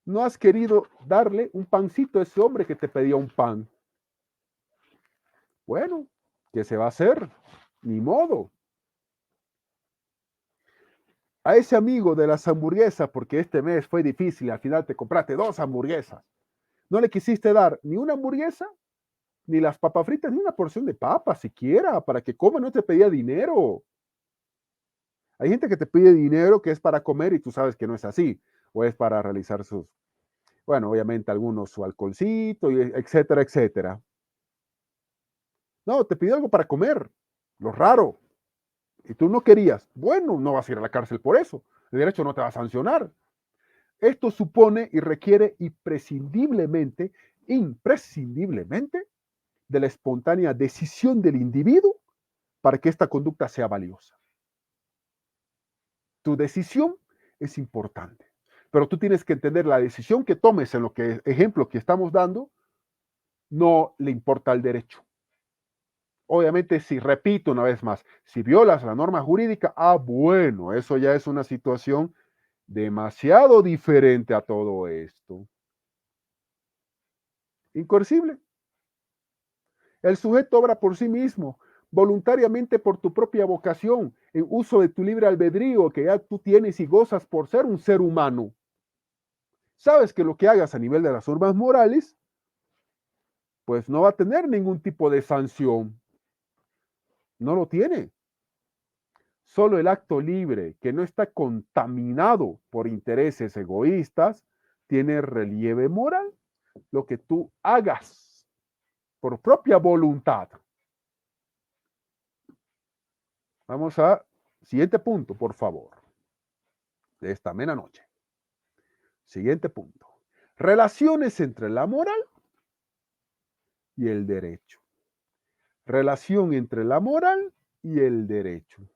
No has querido darle un pancito a ese hombre que te pedía un pan. Bueno, ¿qué se va a hacer? Ni modo. A ese amigo de las hamburguesas, porque este mes fue difícil y al final te compraste 2 hamburguesas. No le quisiste dar ni una hamburguesa, ni las papas fritas, ni una porción de papas siquiera, para que coma, no te pedía dinero. Hay gente que te pide dinero que es para comer y tú sabes que no es así, o es para realizar sus, bueno, obviamente algunos su alcoholcito, etcétera, etcétera. No, te pidió algo para comer, lo raro, y tú no querías. Bueno, no vas a ir a la cárcel por eso, el derecho no te va a sancionar. Esto supone y requiere imprescindiblemente de la espontánea decisión del individuo para que esta conducta sea valiosa. Tu decisión es importante, pero tú tienes que entender la decisión que tomes en lo que ejemplo que estamos dando no le importa al derecho. Obviamente, si repito una vez más, si violas la norma jurídica, bueno, eso ya es una situación demasiado diferente a todo esto. Incoercible. El sujeto obra por sí mismo, voluntariamente por tu propia vocación, en uso de tu libre albedrío que ya tú tienes y gozas por ser un ser humano. Sabes que lo que hagas a nivel de las normas morales, pues no va a tener ningún tipo de sanción. No lo tiene. Solo el acto libre, que no está contaminado por intereses egoístas, tiene relieve moral. Lo que tú hagas por propia voluntad. Vamos a siguiente punto, por favor, de esta amena noche. Siguiente punto. Relaciones entre la moral y el derecho. Relación entre la moral y el derecho.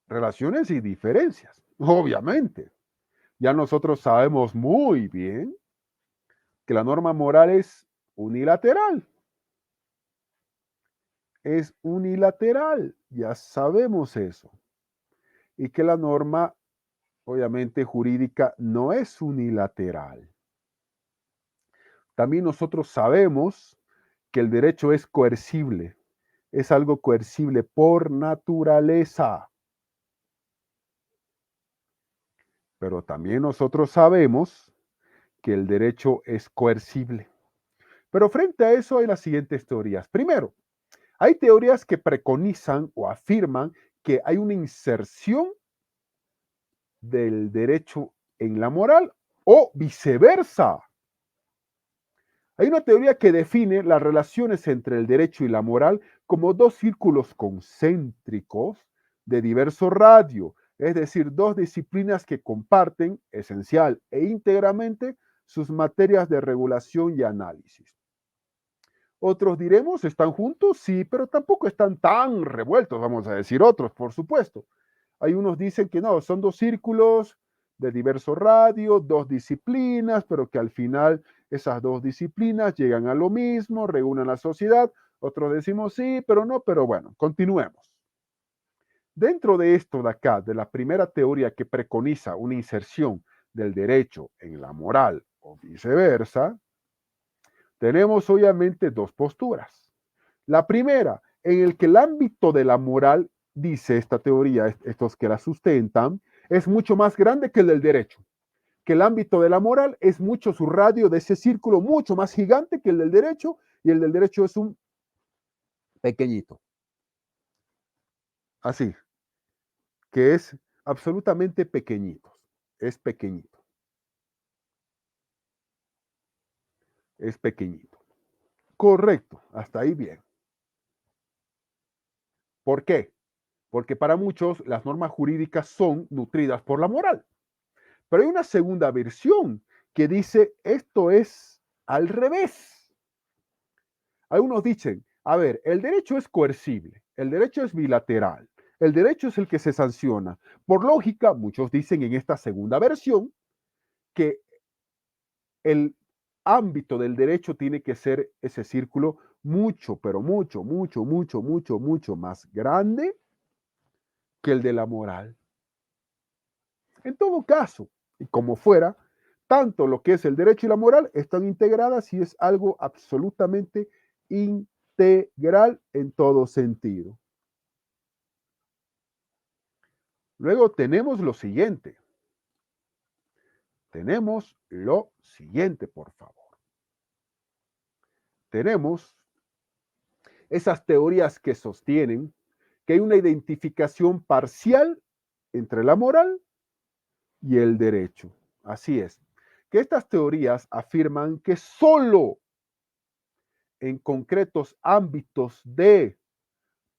Relaciones y diferencias, obviamente. Ya nosotros sabemos muy bien que la norma moral es unilateral. Es unilateral, ya sabemos eso. Y que la norma, obviamente, jurídica no es unilateral. También nosotros sabemos que el derecho es coercible, es algo coercible por naturaleza. Pero también nosotros sabemos que el derecho es coercible. Pero frente a eso hay las siguientes teorías. Primero, hay teorías que preconizan o afirman que hay una inserción del derecho en la moral o viceversa. Hay una teoría que define las relaciones entre el derecho y la moral como dos círculos concéntricos de diverso radio, es decir, dos disciplinas que comparten esencial e íntegramente sus materias de regulación y análisis. Otros diremos, ¿están juntos? Sí, pero tampoco están tan revueltos, vamos a decir otros, por supuesto. Hay unos dicen que no, son dos círculos de diverso radio, dos disciplinas, pero que al final esas dos disciplinas llegan a lo mismo, reúnen la sociedad. Otros decimos sí, pero no, pero bueno, continuemos. Dentro de esto de acá, de la primera teoría que preconiza una inserción del derecho en la moral o viceversa, tenemos obviamente dos posturas. La primera, en el que el ámbito de la moral, dice esta teoría, estos que la sustentan, es mucho más grande que el del derecho. Que el ámbito de la moral es mucho su radio de ese círculo, mucho más gigante que el del derecho, y el del derecho es un pequeñito. Así, que es absolutamente pequeñito. Es pequeñito. Es pequeñito. Correcto, hasta ahí bien. ¿Por qué? Porque para muchos las normas jurídicas son nutridas por la moral. Pero hay una segunda versión que dice esto es al revés. Algunos dicen, a ver, el derecho es coercible, el derecho es bilateral, el derecho es el que se sanciona. Por lógica, muchos dicen en esta segunda versión que el ámbito del derecho tiene que ser ese círculo mucho, pero mucho, mucho, mucho, mucho, mucho más grande que el de la moral. En todo caso, y como fuera, tanto lo que es el derecho y la moral están integradas y es algo absolutamente integral en todo sentido. Luego tenemos lo siguiente. Tenemos lo siguiente, por favor. Tenemos esas teorías que sostienen que hay una identificación parcial entre la moral y el derecho. Así es, que estas teorías afirman que solo en concretos ámbitos de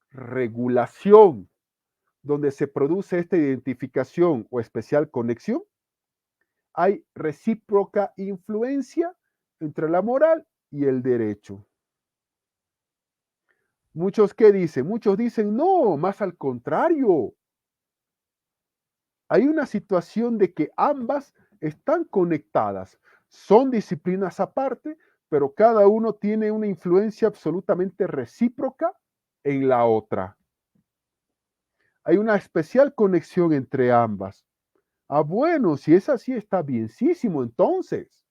regulación donde se produce esta identificación o especial conexión, hay recíproca influencia entre la moral y el derecho. Muchos, ¿qué dicen? Muchos dicen, no, más al contrario. Hay una situación de que ambas están conectadas. Son disciplinas aparte, pero cada uno tiene una influencia absolutamente recíproca en la otra. Hay una especial conexión entre ambas. Ah, bueno, si es así, está bienísimo entonces.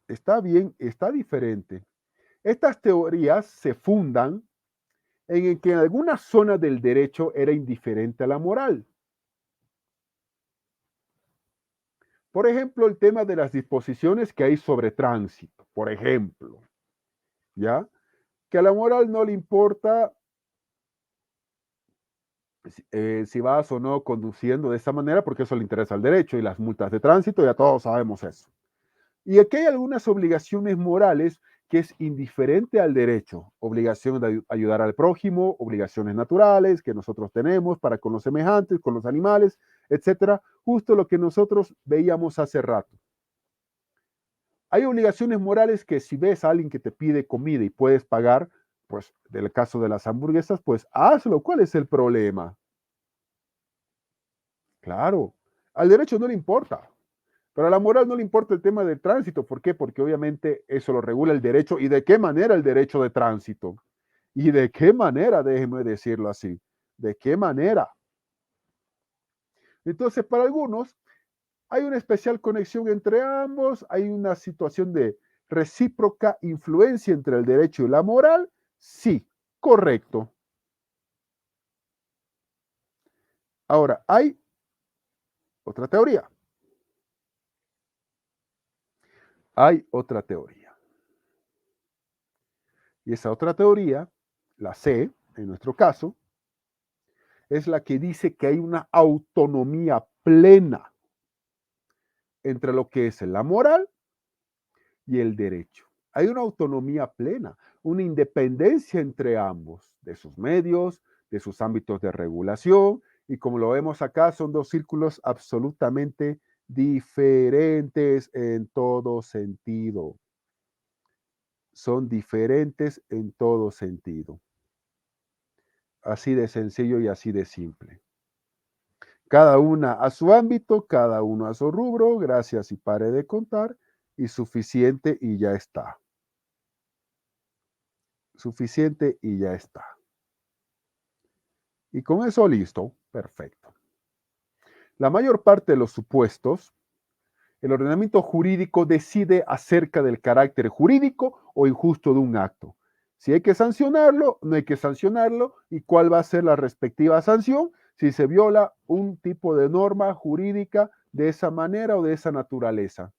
Está bien, está diferente. Estas teorías se fundan en el que en algunas zonas del derecho era indiferente a la moral. Por ejemplo, el tema de las disposiciones que hay sobre tránsito, por ejemplo, ¿ya? Que a la moral no le importa si vas o no conduciendo de esa manera, porque eso le interesa al derecho y las multas de tránsito, ya todos sabemos eso. Y aquí hay algunas obligaciones morales que es indiferente al derecho. Obligación de ayudar al prójimo, obligaciones naturales que nosotros tenemos para con los semejantes, con los animales, etcétera. Justo lo que nosotros veíamos hace rato. Hay obligaciones morales que si ves a alguien que te pide comida y puedes pagar, pues del caso de las hamburguesas, pues hazlo. ¿Cuál es el problema? Claro, al derecho no le importa, pero a la moral no le importa el tema del tránsito. ¿Por qué? Porque obviamente eso lo regula el derecho. ¿Y de qué manera el derecho de tránsito? ¿Y de qué manera? Déjeme decirlo así. ¿De qué manera? Entonces, para algunos, hay una especial conexión entre ambos, hay una situación de recíproca influencia entre el derecho y la moral. Sí, correcto. Ahora, hay otra teoría. Hay otra teoría. Y esa otra teoría, la C, en nuestro caso, es la que dice que hay una autonomía plena entre lo que es la moral y el derecho. Hay una autonomía plena, una independencia entre ambos, de sus medios, de sus ámbitos de regulación, y como lo vemos acá, son dos círculos absolutamente diferentes en todo sentido. Son diferentes en todo sentido. Así de sencillo y así de simple. Cada una a su ámbito, cada uno a su rubro, gracias y pare de contar, y suficiente y ya está. Suficiente y ya está. Y con eso listo, perfecto. La mayor parte de los supuestos, el ordenamiento jurídico decide acerca del carácter jurídico o injusto de un acto. Si hay que sancionarlo, no hay que sancionarlo, y cuál va a ser la respectiva sanción si se viola un tipo de norma jurídica de esa manera o de esa naturaleza.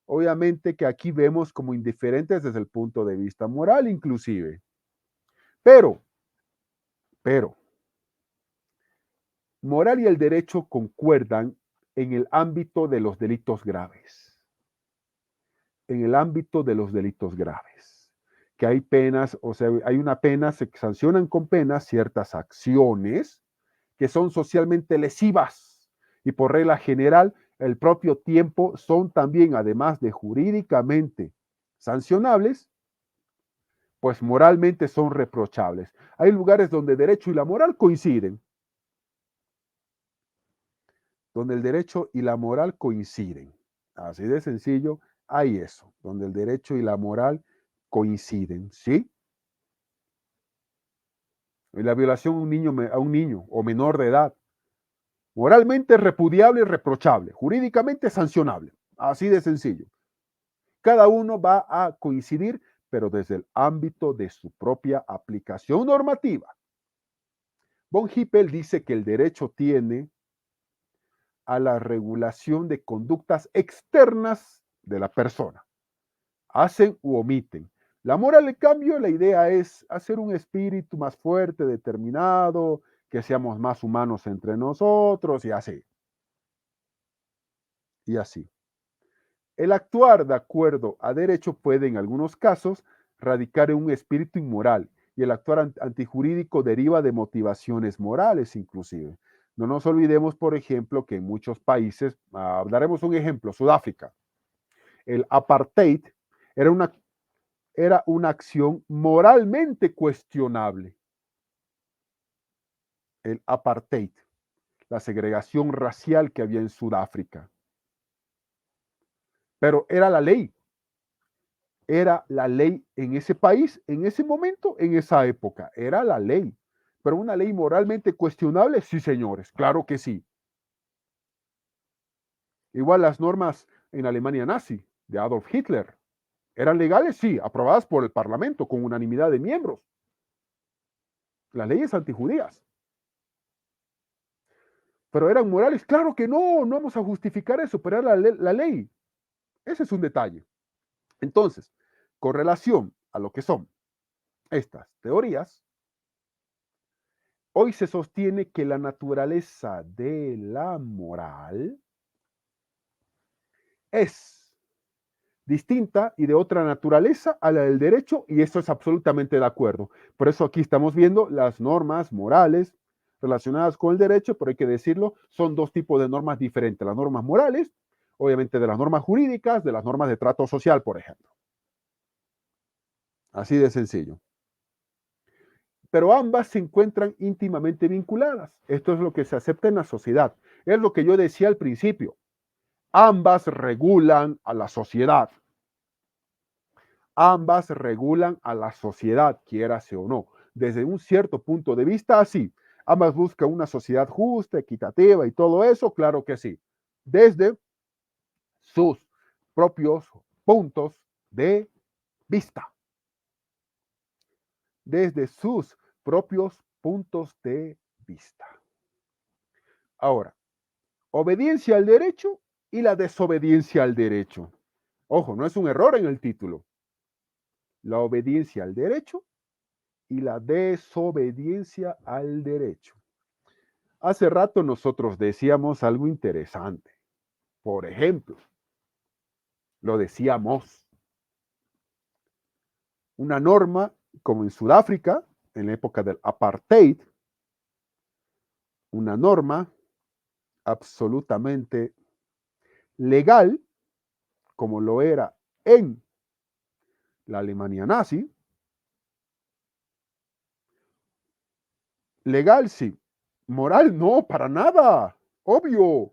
Obviamente que aquí vemos como indiferentes desde el punto de vista moral inclusive. Pero, moral y el derecho concuerdan en el ámbito de los delitos graves. En el ámbito de los delitos graves. Que hay penas, o sea, hay una pena, se sancionan con penas ciertas acciones que son socialmente lesivas y por regla general el propio tiempo son también, además de jurídicamente sancionables, pues moralmente son reprochables. Hay lugares donde el derecho y la moral coinciden. Donde el derecho y la moral coinciden. Así de sencillo, hay eso, donde el derecho y la moral coinciden, ¿sí? Y la violación a un niño o menor de edad, moralmente repudiable y reprochable, jurídicamente sancionable, así de sencillo. Cada uno va a coincidir, pero desde el ámbito de su propia aplicación normativa. Von Hippel dice que el derecho tiene a la regulación de conductas externas de la persona. Hacen u omiten. La moral, en cambio, la idea es hacer un espíritu más fuerte, determinado, que seamos más humanos entre nosotros y así. Y así. El actuar de acuerdo a derecho puede, en algunos casos, radicar en un espíritu inmoral y el actuar antijurídico deriva de motivaciones morales inclusive. No nos olvidemos, por ejemplo, que en muchos países, daremos un ejemplo, Sudáfrica, el apartheid era una acción moralmente cuestionable. El apartheid, la segregación racial que había en Sudáfrica. Pero era la ley. Era la ley en ese país, en ese momento, en esa época. Era la ley. Pero una ley moralmente cuestionable, sí, señores, claro que sí. Igual las normas en Alemania nazi de Adolf Hitler. ¿Eran legales? Sí, aprobadas por el Parlamento con unanimidad de miembros. Las leyes antijudías. Pero eran morales, claro que no, no vamos a justificar eso, pero era la ley. Ese es un detalle. Entonces, con relación a lo que son estas teorías, hoy se sostiene que la naturaleza de la moral es distinta y de otra naturaleza a la del derecho, y esto es absolutamente de acuerdo. Por eso aquí estamos viendo las normas morales relacionadas con el derecho, pero hay que decirlo, son dos tipos de normas diferentes. Las normas morales, obviamente de las normas jurídicas, de las normas de trato social, por ejemplo. Así de sencillo. pero ambas se encuentran íntimamente vinculadas. Esto es lo que se acepta en la sociedad. Es lo que yo decía al principio. Ambas regulan a la sociedad. Ambas regulan a la sociedad, quiérase o no. Desde un cierto punto de vista, sí. Ambas buscan una sociedad justa, equitativa y todo eso, claro que sí. Desde sus propios puntos de vista. Desde sus propios puntos de vista. Ahora, obediencia al derecho y la desobediencia al derecho. Ojo, no es un error en el título. La obediencia al derecho y la desobediencia al derecho. Hace rato nosotros decíamos algo interesante. Por ejemplo, lo decíamos, una norma como en Sudáfrica, en la época del apartheid, una norma absolutamente legal, como lo era en la Alemania nazi. Legal sí, moral no, para nada, obvio.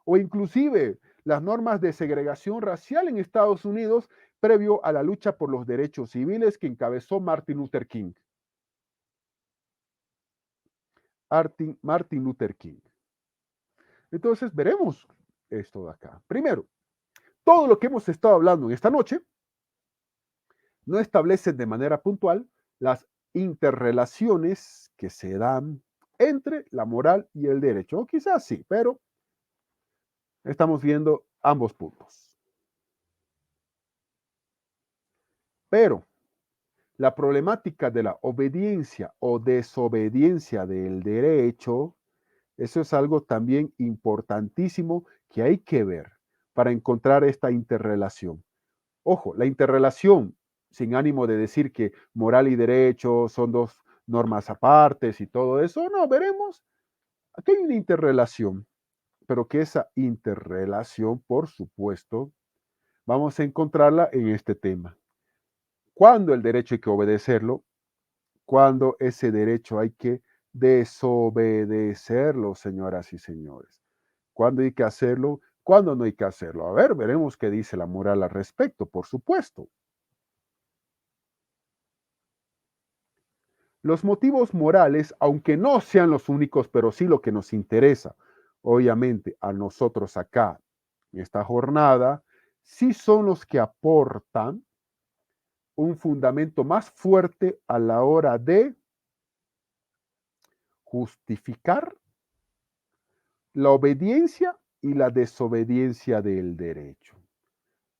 O inclusive las normas de segregación racial en Estados Unidos previo a la lucha por los derechos civiles que encabezó Martin Luther King. Martin Luther King. Entonces veremos esto de acá. Primero, todo lo que hemos estado hablando en esta noche no establece de manera puntual las interrelaciones que se dan entre la moral y el derecho. O quizás sí, pero estamos viendo ambos puntos. Pero la problemática de la obediencia o desobediencia del derecho, eso es algo también importantísimo que hay que ver para encontrar esta interrelación. Ojo, la interrelación, sin ánimo de decir que moral y derecho son dos normas apartes y todo eso, no, veremos. Aquí hay una interrelación, pero que esa interrelación, por supuesto, vamos a encontrarla en este tema. ¿Cuándo el derecho hay que obedecerlo? ¿Cuándo ese derecho hay que desobedecerlo, señoras y señores? ¿Cuándo hay que hacerlo? ¿Cuándo no hay que hacerlo? A ver, veremos qué dice la moral al respecto, por supuesto. Los motivos morales, aunque no sean los únicos, pero sí lo que nos interesa, obviamente, a nosotros acá en esta jornada, sí son los que aportan un fundamento más fuerte a la hora de justificar la obediencia y la desobediencia del derecho.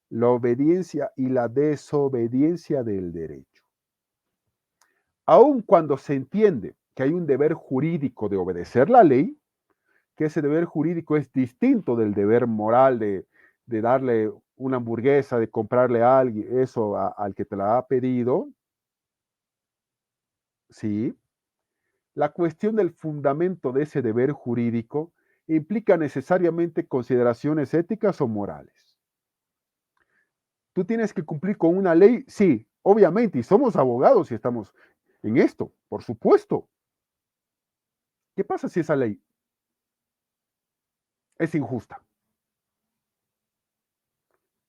La obediencia y la desobediencia del derecho. Aun cuando se entiende que hay un deber jurídico de obedecer la ley, que ese deber jurídico es distinto del deber moral de darle una hamburguesa, de comprarle a alguien eso al que te la ha pedido, ¿sí? La cuestión del fundamento de ese deber jurídico implica necesariamente consideraciones éticas o morales. ¿Tú tienes que cumplir con una ley? Sí, obviamente, y somos abogados y estamos en esto, por supuesto. ¿Qué pasa si esa ley es injusta?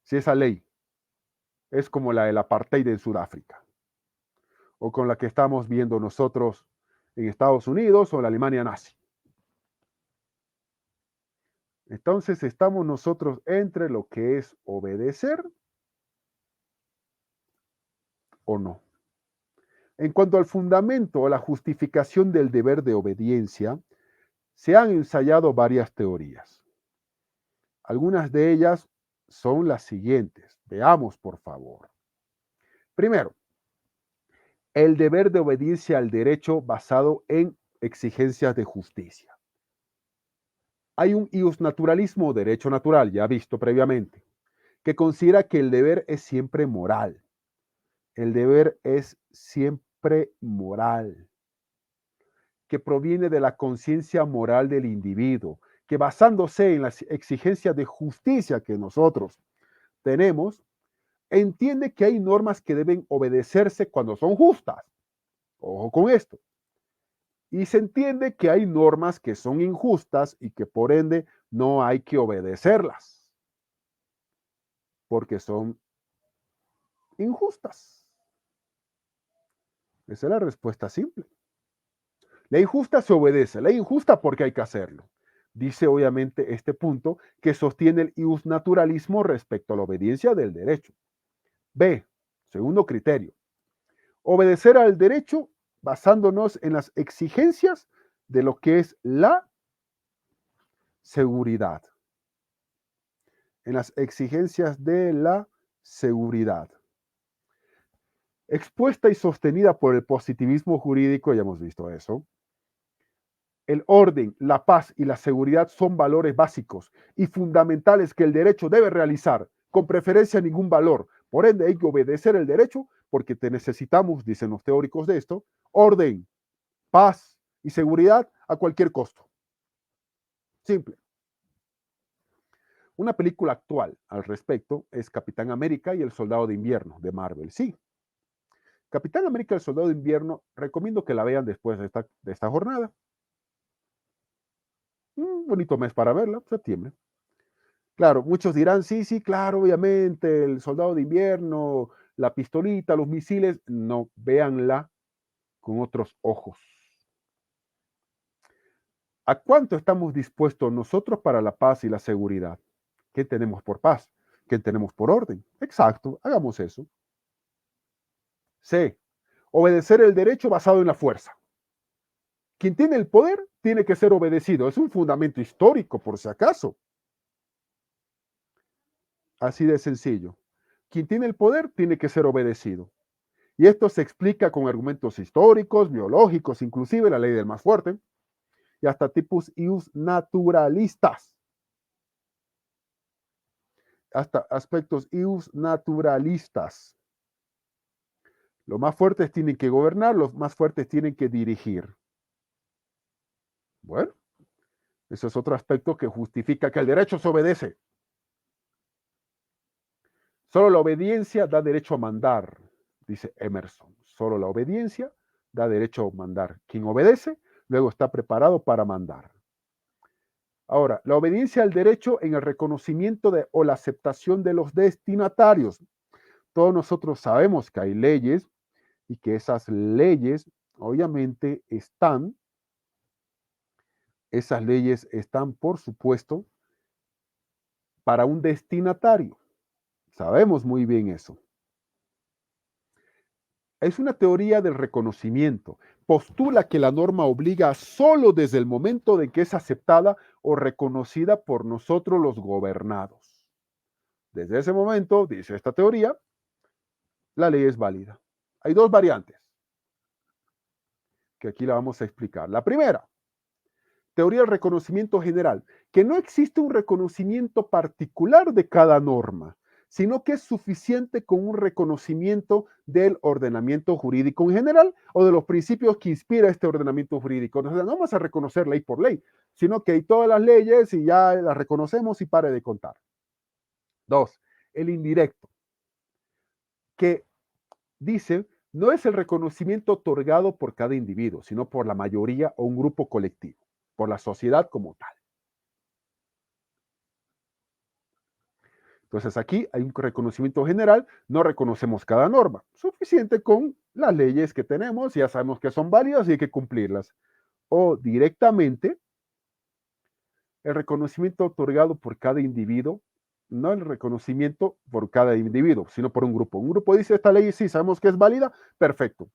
Si esa ley es como la del apartheid en Sudáfrica, o con la que estamos viendo nosotros en Estados Unidos o en la Alemania nazi. Entonces estamos nosotros entre lo que es obedecer o no. En cuanto al fundamento o la justificación del deber de obediencia, se han ensayado varias teorías. Algunas de ellas son las siguientes. Veamos, por favor. Primero, el deber de obediencia al derecho basado en exigencias de justicia. Hay un iusnaturalismo o derecho natural, ya visto previamente, que considera que el deber es siempre moral. El deber es siempre moral, que proviene de la conciencia moral del individuo, que basándose en las exigencias de justicia que nosotros tenemos, entiende que hay normas que deben obedecerse cuando son justas. Ojo con esto. Y se entiende que hay normas que son injustas y que por ende no hay que obedecerlas, porque son injustas. Esa es la respuesta simple. Ley justa se obedece, ley injusta porque hay que hacerlo. Dice obviamente este punto que sostiene el iusnaturalismo respecto a la obediencia del derecho. B, segundo criterio, obedecer al derecho basándonos en las exigencias de lo que es la seguridad. En las exigencias de la seguridad. Expuesta y sostenida por el positivismo jurídico, ya hemos visto eso. El orden, la paz y la seguridad son valores básicos y fundamentales que el derecho debe realizar, con preferencia a ningún valor. Por ende, hay que obedecer el derecho porque te necesitamos, dicen los teóricos de esto, orden, paz y seguridad a cualquier costo. Simple. Una película actual al respecto es Capitán América y el Soldado de Invierno de Marvel. Sí. Capitán América y el Soldado de Invierno, recomiendo que la vean después de esta jornada. Un bonito mes para verla, septiembre. Claro, muchos dirán, sí, sí, claro, obviamente, el Soldado de Invierno, la pistolita, los misiles. No, véanla con otros ojos. ¿A cuánto estamos dispuestos nosotros para la paz y la seguridad? ¿Qué tenemos por paz? ¿Qué tenemos por orden? Exacto, hagamos eso. C. Obedecer el derecho basado en la fuerza. Quien tiene el poder tiene que ser obedecido. Es un fundamento histórico, por si acaso. Así de sencillo. Quien tiene el poder tiene que ser obedecido. Y esto se explica con argumentos históricos, biológicos, inclusive la ley del más fuerte, y hasta tipos ius naturalistas. Hasta aspectos ius naturalistas. Los más fuertes tienen que gobernar, los más fuertes tienen que dirigir. Bueno, ese es otro aspecto que justifica que el derecho se obedece. Solo la obediencia da derecho a mandar, dice Emerson. Solo la obediencia da derecho a mandar. Quien obedece, luego está preparado para mandar. Ahora, la obediencia al derecho en el reconocimiento o la aceptación de los destinatarios. Todos nosotros sabemos que hay leyes y que esas leyes, obviamente, esas leyes están, por supuesto, para un destinatario. Sabemos muy bien eso. Es una teoría del reconocimiento. Postula que la norma obliga solo desde el momento de que es aceptada o reconocida por nosotros los gobernados. Desde ese momento, dice esta teoría, la ley es válida. Hay dos variantes que aquí la vamos a explicar. La primera, teoría del reconocimiento general, que no existe un reconocimiento particular de cada norma, sino que es suficiente con un reconocimiento del ordenamiento jurídico en general o de los principios que inspira este ordenamiento jurídico. O sea, no vamos a reconocer ley por ley, sino que hay todas las leyes y ya las reconocemos y pare de contar. Dos, el indirecto, que dice no es el reconocimiento otorgado por cada individuo, sino por la mayoría o un grupo colectivo, por la sociedad como tal. Entonces aquí hay un reconocimiento general, no reconocemos cada norma, suficiente con las leyes que tenemos, ya sabemos que son válidas y hay que cumplirlas. O directamente, el reconocimiento otorgado por cada individuo, no el reconocimiento por cada individuo, sino por un grupo. Un grupo dice esta ley, sí, sabemos que es válida, perfecto.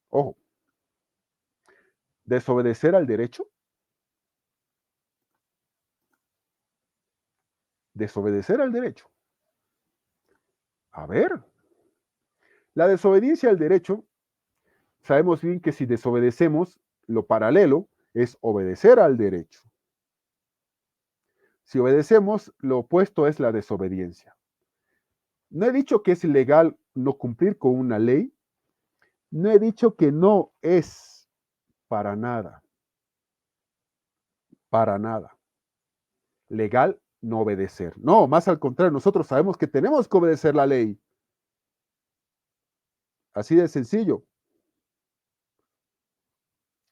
Ojo, desobedecer al derecho, desobedecer al derecho. A ver, la desobediencia al derecho, sabemos bien que si desobedecemos, lo paralelo es obedecer al derecho. Si obedecemos, lo opuesto es la desobediencia. No he dicho que es ilegal no cumplir con una ley, no he dicho que no es para nada legal no obedecer. No, más al contrario, nosotros sabemos que tenemos que obedecer la ley. Así de sencillo.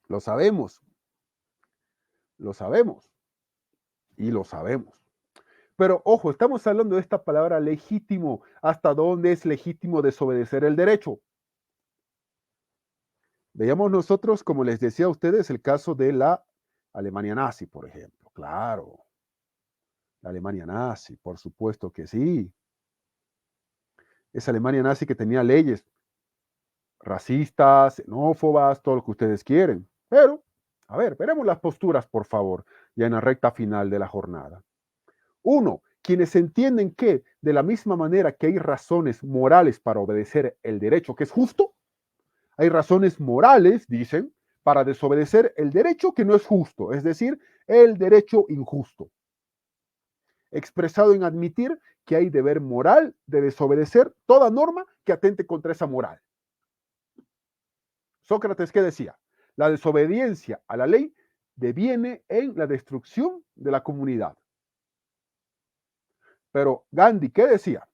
Lo sabemos, lo sabemos y lo sabemos. Pero ojo, estamos hablando de esta palabra legítimo. ¿Hasta dónde es legítimo desobedecer el derecho? Veamos nosotros, como les decía a ustedes, el caso de la Alemania nazi, por ejemplo. Claro, la Alemania nazi, por supuesto que sí. Esa Alemania nazi que tenía leyes racistas, xenófobas, todo lo que ustedes quieren. Pero, a ver, veremos las posturas, por favor, ya en la recta final de la jornada. Uno, quienes entienden que de la misma manera que hay razones morales para obedecer el derecho que es justo, hay razones morales, dicen, para desobedecer el derecho que no es justo, es decir, el derecho injusto, expresado en admitir que hay deber moral de desobedecer toda norma que atente contra esa moral. Sócrates, ¿qué decía? La desobediencia a la ley deviene en la destrucción de la comunidad. Pero Gandhi, ¿qué decía?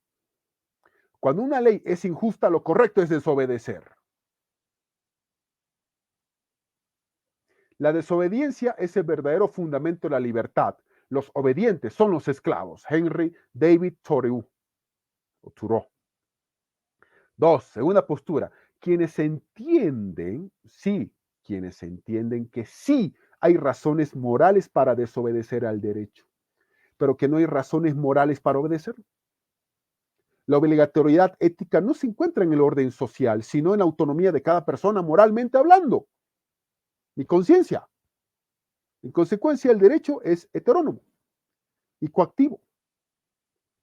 Cuando una ley es injusta, lo correcto es desobedecer. La desobediencia es el verdadero fundamento de la libertad. Los obedientes son los esclavos. Henry David Thoreau. Dos, segunda postura. Quienes entienden, quienes entienden que sí hay razones morales para desobedecer al derecho, pero que no hay razones morales para obedecer. La obligatoriedad ética no se encuentra en el orden social, sino en la autonomía de cada persona moralmente hablando. Mi conciencia. En consecuencia, el derecho es heterónomo y coactivo,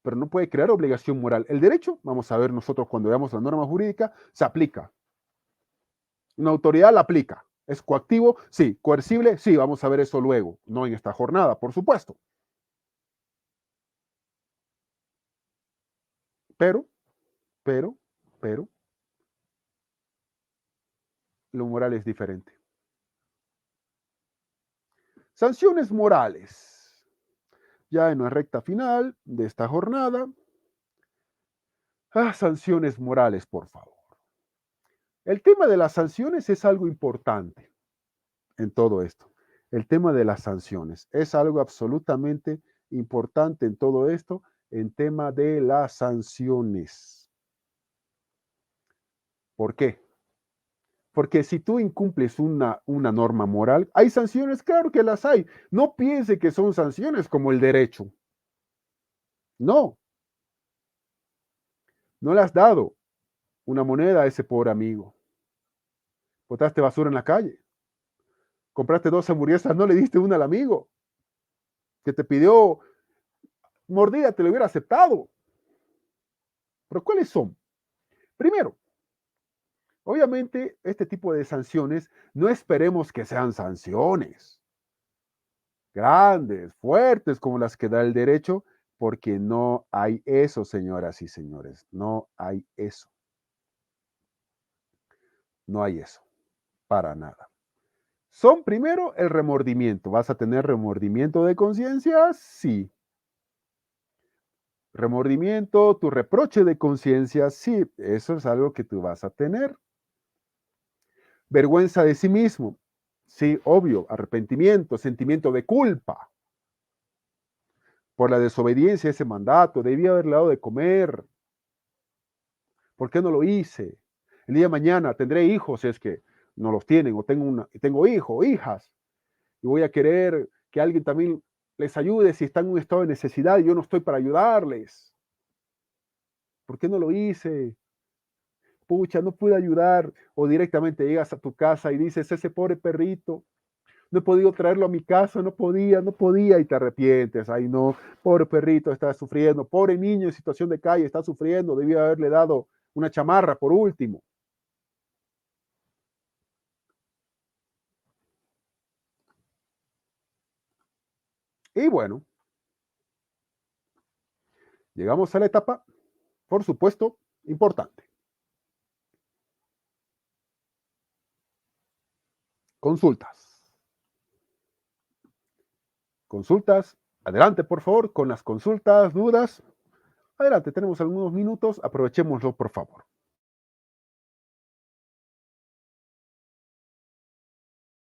pero no puede crear obligación moral. El derecho, vamos a ver nosotros cuando veamos la norma jurídica, se aplica. Una autoridad la aplica. ¿Es coactivo? Sí. ¿Coercible? Sí, vamos a ver eso luego, no en esta jornada, por supuesto. Pero, pero, lo moral es diferente. Sanciones morales. Ya en la recta final de esta jornada. Sanciones morales, por favor. El tema de las sanciones es algo importante en todo esto. El tema de las sanciones es algo absolutamente importante en todo esto, en tema de las sanciones. ¿Por qué? Porque si tú incumples una norma moral, hay sanciones, claro que las hay. No piense que son sanciones como el derecho. No. No le has dado una moneda a ese pobre amigo. Botaste basura en la calle. Compraste 2 hamburguesas, no le diste una al amigo que te pidió mordida, te lo hubiera aceptado. Pero ¿cuáles son? Primero, obviamente, este tipo de sanciones no esperemos que sean sanciones grandes, fuertes, como las que da el derecho, porque no hay eso, señoras y señores. No hay eso. No hay eso. Para nada. Son primero el remordimiento. ¿Vas a tener remordimiento de conciencia? Sí. Remordimiento, tu reproche de conciencia, sí. Eso es algo que tú vas a tener. Vergüenza de sí mismo. Sí, obvio. Arrepentimiento, sentimiento de culpa por la desobediencia a ese mandato. Debía haberle dado de comer. ¿Por qué no lo hice? El día de mañana tendré hijos, si es que no los tienen, o tengo hijos, hijas, y voy a querer que alguien también les ayude si están en un estado de necesidad y yo no estoy para ayudarles. ¿Por qué no lo hice? Pucha, no pude ayudar. O directamente llegas a tu casa y dices, ese pobre perrito, no he podido traerlo a mi casa, no podía, y te arrepientes. Ay, no, pobre perrito está sufriendo, pobre niño en situación de calle está sufriendo, debía haberle dado una chamarra por último. Y bueno, llegamos a la etapa, por supuesto, importante. Consultas. Consultas. Adelante, por favor, con las consultas, dudas. Adelante, tenemos algunos minutos, aprovechémoslo, por favor.